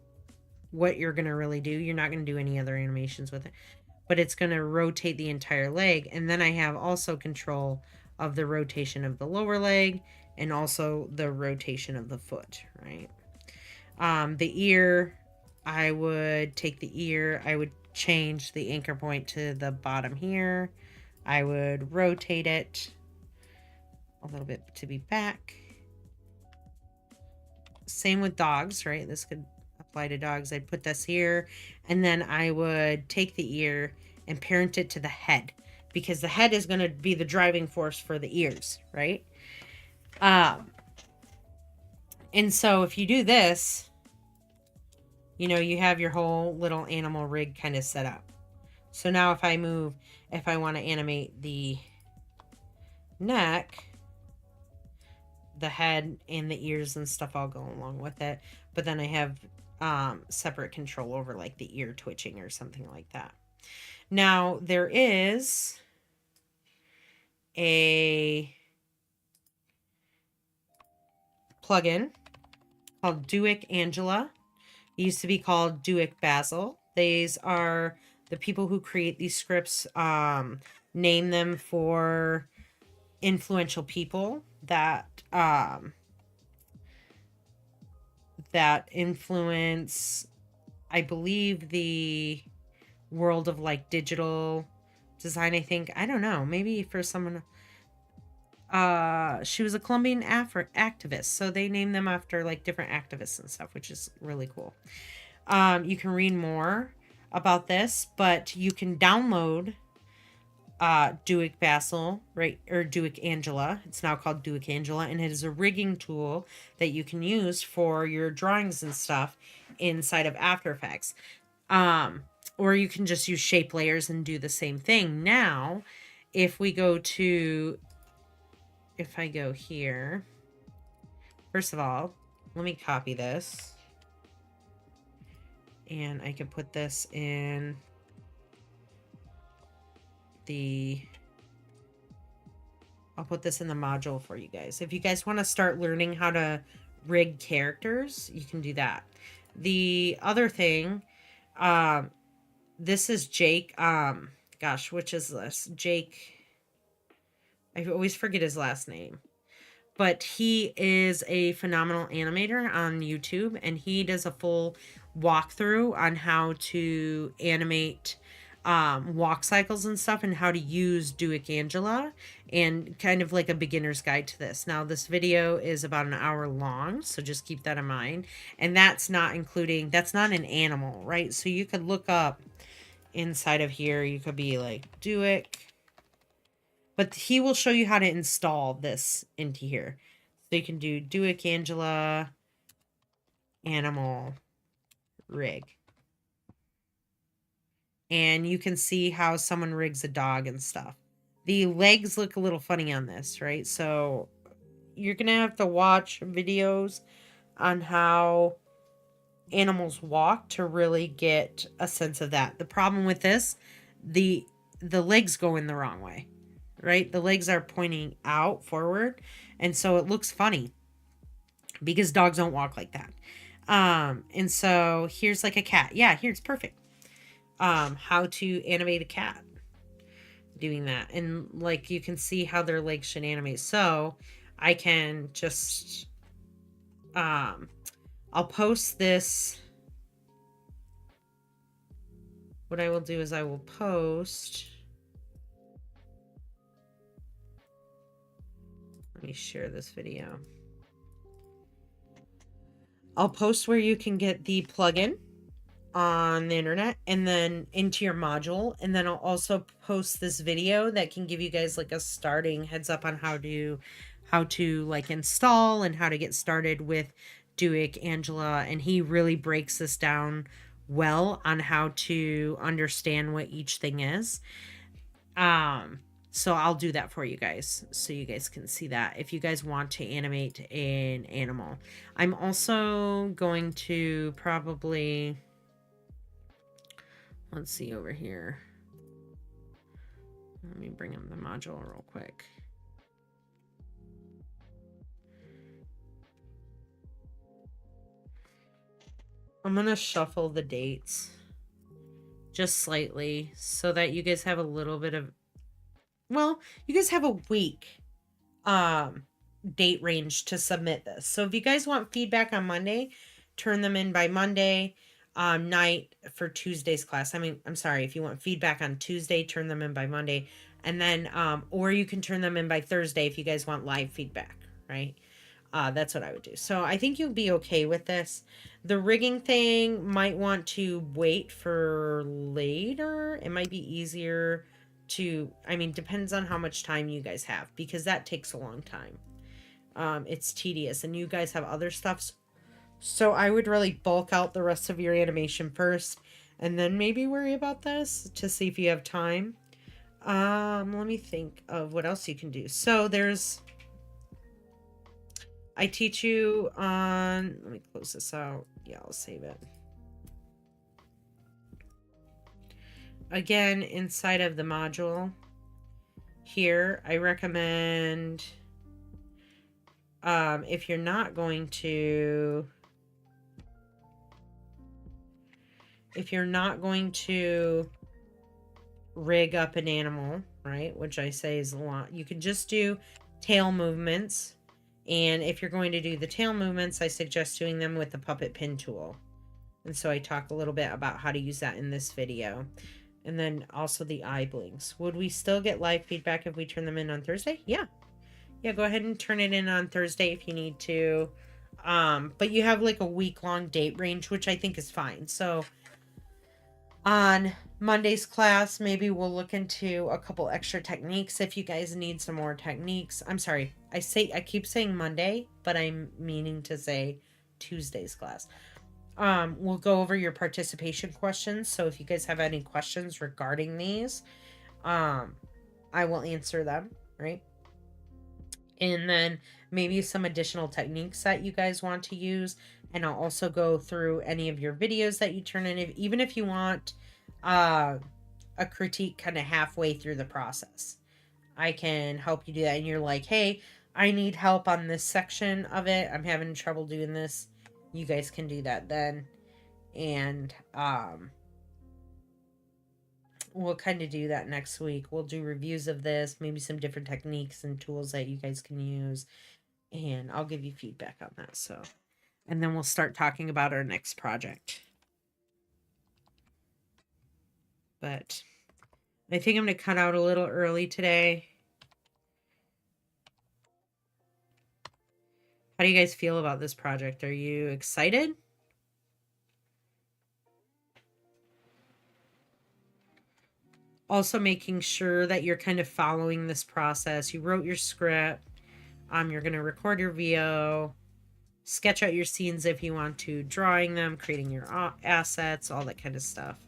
what you're going to really do, you're not going to do any other animations with it, but it's going to rotate the entire leg. And then I have also control of the rotation of the lower leg and also the rotation of the foot, right? The ear, I would take the ear, I would change the anchor point to the bottom here. I would rotate it a little bit to be back. Same with dogs, right? This could apply to dogs. I'd put this here, and then I would take the ear and parent it to the head, because the head is going to be the driving force for the ears, right? And so if you do this, you know, you have your whole little animal rig kind of set up. So now if I want to animate the neck, the head and the ears and stuff all go along with it. But then I have separate control over like the ear twitching or something like that. Now there is a plugin called Duick Angela. It used to be called Duick Basil. These are the people who create these scripts, name them for influential people that that influence, I believe, the world of like digital design. I think, I don't know, maybe for someone, she was a Colombian activist, so they named them after like different activists and stuff, which is really cool. You can read more about this, but you can download Duick Basil, right, or Duick Angela. It's now called Duick Angela, and it is a rigging tool that you can use for your drawings and stuff inside of After Effects. Or you can just use shape layers and do the same thing. Now, if I go here, first of all, let me copy this. And I can put this in I'll put this in the module for you guys. If you guys want to start learning how to rig characters, you can do that. The other thing, this is Jake. Gosh, which is this? Jake. I always forget his last name. but he is a phenomenal animator on YouTube, and he does a full walkthrough on how to animate walk cycles and stuff, and how to use Duick Angela, and kind of like a beginner's guide to this. Now, this video is about an hour long, so just keep that in mind. And that's not an animal, right? So you could look up inside of here, you could be like Duick, but he will show you how to install this into here. So you can do Duick Angela animal rig. And you can see how someone rigs a dog and stuff. The legs look a little funny on this, right? So you're going to have to watch videos on how animals walk to really get a sense of that. The problem with this, the legs go in the wrong way, right? The legs are pointing out forward, and so it looks funny because dogs don't walk like that. And so here's like a cat. Yeah, here's perfect. How to animate a cat doing that. And like you can see how their legs should animate. So I can just I'll post this. What I will do is I will post. Let me share this video. I'll post where you can get the plugin on the internet and then into your module, and then I'll also post this video that can give you guys like a starting heads up on how to like install and how to get started with Duick Angela. And he really breaks this down well on how to understand what each thing is. So I'll do that for you guys so you guys can see that if you guys want to animate an animal. I'm also going to probably, let's see over here. Let me bring up the module real quick. I'm going to shuffle the dates just slightly so that you guys have a little bit of, well, you guys have a week date range to submit this. So if you guys want feedback on Monday, turn them in by Monday night for Tuesday's class. I'm sorry, if you want feedback on Tuesday, turn them in by Monday. And then, or you can turn them in by Thursday if you guys want live feedback, right? That's what I would do. So I think you'll be okay with this. The rigging thing might want to wait for later. It might be easier to, depends on how much time you guys have, because that takes a long time. It's tedious, and you guys have other stuff. So I would really bulk out the rest of your animation first, and then maybe worry about this to see if you have time. Let me think of what else you can do. So I teach you on, let me close this out. Yeah, I'll save it. Again, inside of the module here, I recommend, if you're not going to rig up an animal, right, which I say is a lot, you can just do tail movements. And if you're going to do the tail movements, I suggest doing them with the puppet pin tool. And so I talk a little bit about how to use that in this video. And then also the eye blinks. Would we still get live feedback if we turn them in on Thursday? Yeah. Yeah, go ahead and turn it in on Thursday if you need to. But you have like a week-long date range, which I think is fine. So on Monday's class, maybe we'll look into a couple extra techniques if you guys need some more techniques. I'm sorry, I keep saying Monday, but I'm meaning to say Tuesday's class. We'll go over your participation questions. So if you guys have any questions regarding these, I will answer them, right? And then maybe some additional techniques that you guys want to use. And I'll also go through any of your videos that you turn in. Even if you want a critique kind of halfway through the process, I can help you do that. And you're like, hey, I need help on this section of it. I'm having trouble doing this. You guys can do that then. And we'll kind of do that next week. We'll do reviews of this, maybe some different techniques and tools that you guys can use. and I'll give you feedback on that. So, and then we'll start talking about our next project. But I think I'm going to cut out a little early today. How do you guys feel about this project? Are you excited? Also making sure that you're kind of following this process. You wrote your script. You're going to record your VO, sketch out your scenes if you want to, drawing them, creating your assets, all that kind of stuff.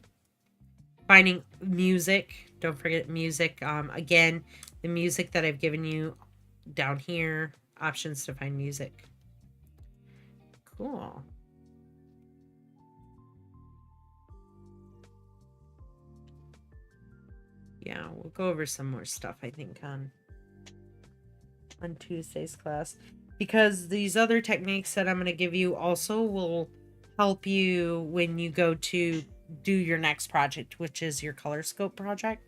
Finding music. Don't forget music. Again, the music that I've given you down here. Options to find music. Cool. Yeah, we'll go over some more stuff, I think, on Tuesday's class. Because these other techniques that I'm going to give you also will help you when you go to do your next project, which is your color scope project.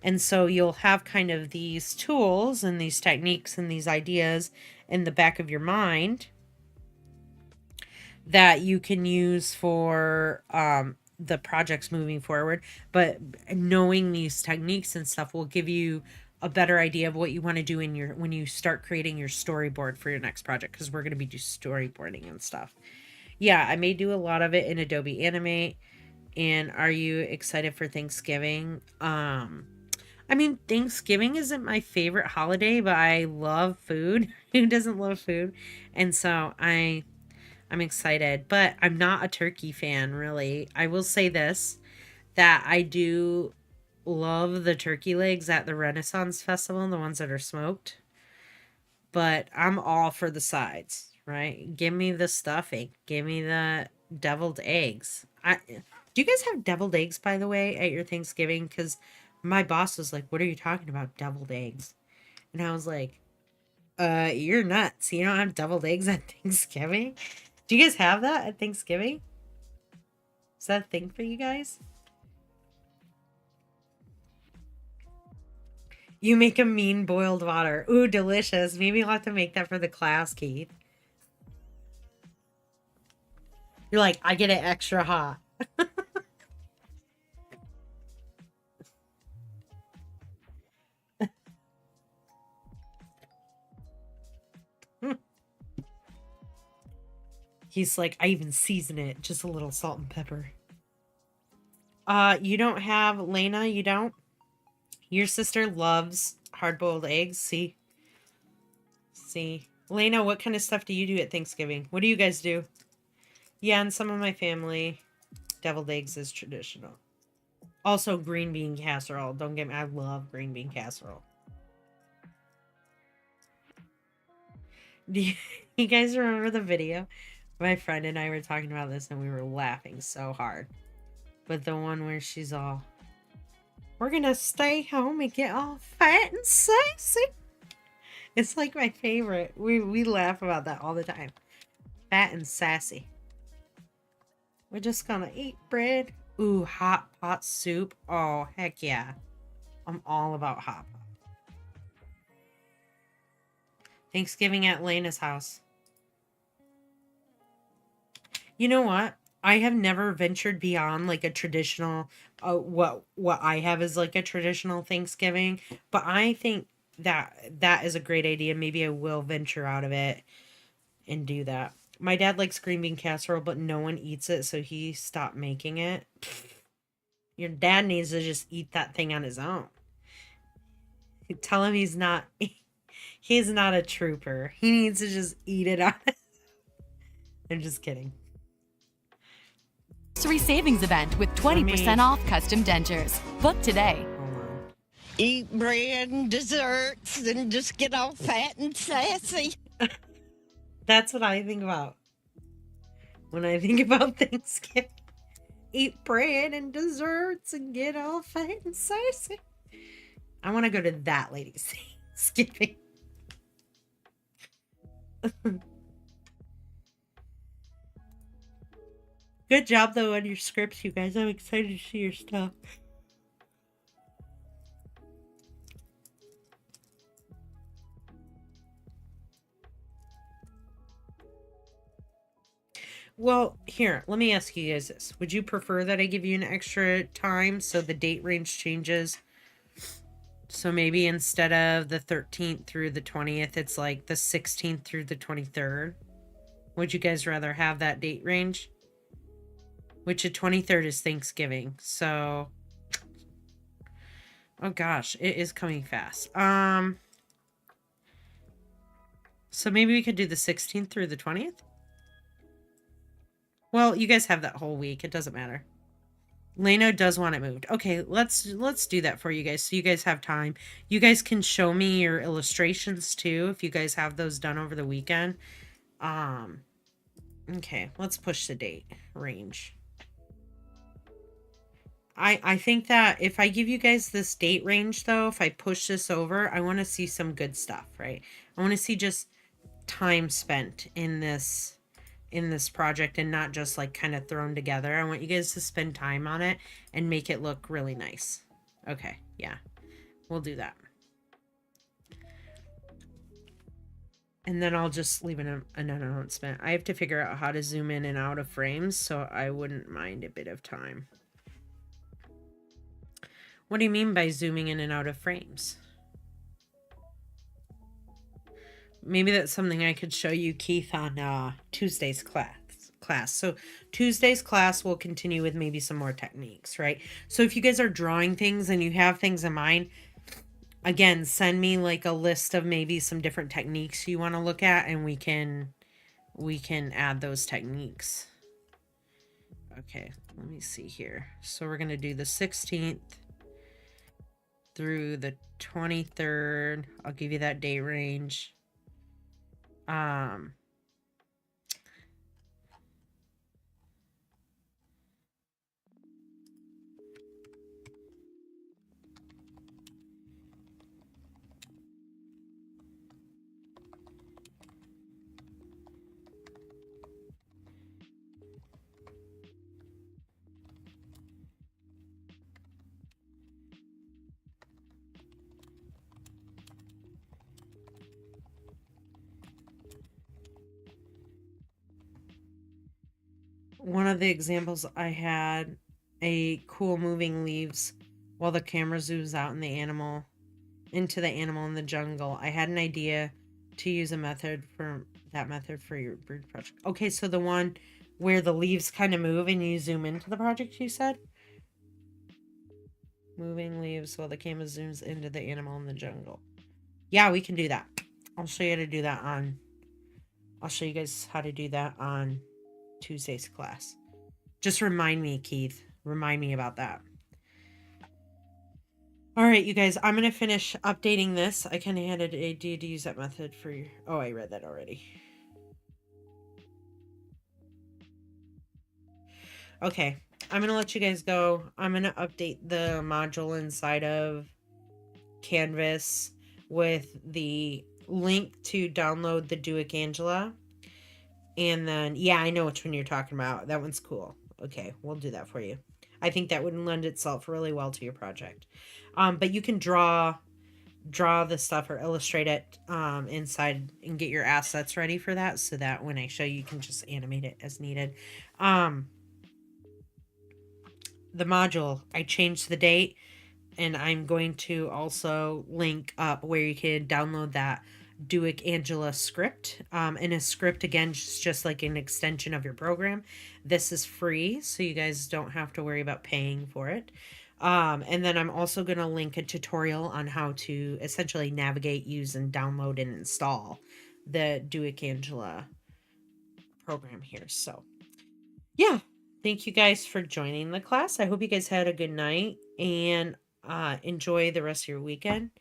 And so you'll have kind of these tools and these techniques and these ideas in the back of your mind that you can use for the projects moving forward. But knowing these techniques and stuff will give you a better idea of what you want to do in your when you start creating your storyboard for your next project, because we're going to be doing storyboarding and stuff. Yeah, I may do a lot of it in Adobe Animate. And are you excited for Thanksgiving? I mean, Thanksgiving isn't my favorite holiday, but I love food. Who doesn't love food? And so I'm excited, but I'm not a turkey fan, really. I will say this, that I do love the turkey legs at the Renaissance Festival, the ones that are smoked. But I'm all for the sides, right? Give me the stuffing. Give me the deviled eggs. Do you guys have deviled eggs, by the way, at your Thanksgiving? Because my boss was like, what are you talking about, deviled eggs? And I was like, you're nuts. You don't have deviled eggs at Thanksgiving? Do you guys have that at Thanksgiving? Is that a thing for you guys? You make a mean boiled water. Ooh, delicious. Maybe I'll have to make that for the class, Keith. You're like, I get it extra hot. He's like, I even season it. Just a little salt and pepper. You don't have, Lena, you don't? Your sister loves hard-boiled eggs. See? Lena, what kind of stuff do you do at Thanksgiving? What do you guys do? Yeah, and some of my family, deviled eggs is traditional. Also, green bean casserole. Don't get me, I love green bean casserole. Do you guys remember the video? My friend and I were talking about this and we were laughing so hard. But the one where she's all, we're gonna stay home and get all fat and sexy. It's like my favorite. We laugh about that all the time. Fat and sassy. We're just gonna eat bread. Ooh, hot pot soup. Oh, heck yeah. I'm all about hot pot. Thanksgiving at Lena's house. You know what? I have never ventured beyond like a traditional what I have is like a traditional Thanksgiving, but I think that is a great idea. Maybe I will venture out of it and do that. My dad likes green bean casserole, but no one eats it, so he stopped making it. Your dad needs to just eat that thing on his own. Tell him he's not a trooper. He needs to just eat it on his own. I'm just kidding. Savings event with 20% off custom dentures. Book today. Eat bread and desserts and just get all fat and sassy. That's what I think about when I think about Thanksgiving. Eat bread and desserts and get all fat and sassy. I want to go to that lady's Thanksgiving. Good job, though, on your scripts, you guys. I'm excited to see your stuff. Well, here, let me ask you guys this. Would you prefer that I give you an extra time so the date range changes? So maybe instead of the 13th through the 20th, it's like the 16th through the 23rd. Would you guys rather have that date range? Which the 23rd is Thanksgiving. So, oh gosh, it is coming fast. So maybe we could do the 16th through the 20th? Well, you guys have that whole week. It doesn't matter. Leno does want it moved. Okay, let's do that for you guys so you guys have time. You guys can show me your illustrations too if you guys have those done over the weekend. Okay, let's push the date range. I think that if I give you guys this date range though, if I push this over, I want to see some good stuff, right? I want to see just time spent in this project and not just like kind of thrown together. I want you guys to spend time on it and make it look really nice. Okay, yeah, we'll do that. And then I'll just leave an announcement. I have to figure out how to zoom in and out of frames, so I wouldn't mind a bit of time. What do you mean by zooming in and out of frames? Maybe that's something I could show you, Keith, on Tuesday's class. So Tuesday's class will continue with maybe some more techniques, right? So if you guys are drawing things and you have things in mind, again, send me like a list of maybe some different techniques you want to look at, and we can add those techniques. Okay, let me see here. So we're going to do the 16th through the 23rd. I'll give you that date range. One of the examples I had a cool moving leaves while the camera zooms out in the animal into the animal in the jungle. I had an idea to use a method for your bird project. Okay, so the one where the leaves kind of move and you zoom into the project, you said? Moving leaves while the camera zooms into the animal in the jungle. Yeah, we can do that. I'll show you how to do that I'll show you guys how to do that on Tuesday's class. Just remind me, Keith. Remind me about that. All right, you guys, I'm going to finish updating this. I kind of had an idea to use that method for your... Oh, I read that already. Okay, I'm going to let you guys go. I'm going to update the module inside of Canvas with the link to download the Duick Angela. And then, yeah, I know which one you're talking about. That one's cool. Okay, we'll do that for you. I think that would lend itself really well to your project. But you can draw the stuff or illustrate it inside and get your assets ready for that, so that when I show you, you can just animate it as needed. The module, I changed the date, and I'm going to also link up where you can download that Duick Angela script. And a script, again, just like an extension of your program. This is free, so you guys don't have to worry about paying for it. And then I'm also going to link a tutorial on how to essentially navigate, use, and download and install the Duick Angela program here. So, yeah. Thank you guys for joining the class. I hope you guys had a good night and enjoy the rest of your weekend.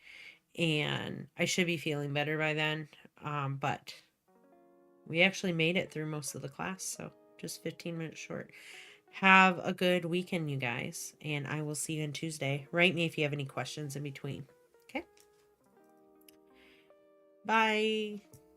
And I should be feeling better by then. But we actually made it through most of the class, so just 15 minutes short. Have a good weekend, you guys, and I will see you on Tuesday. Write me if you have any questions in between. Okay? Bye.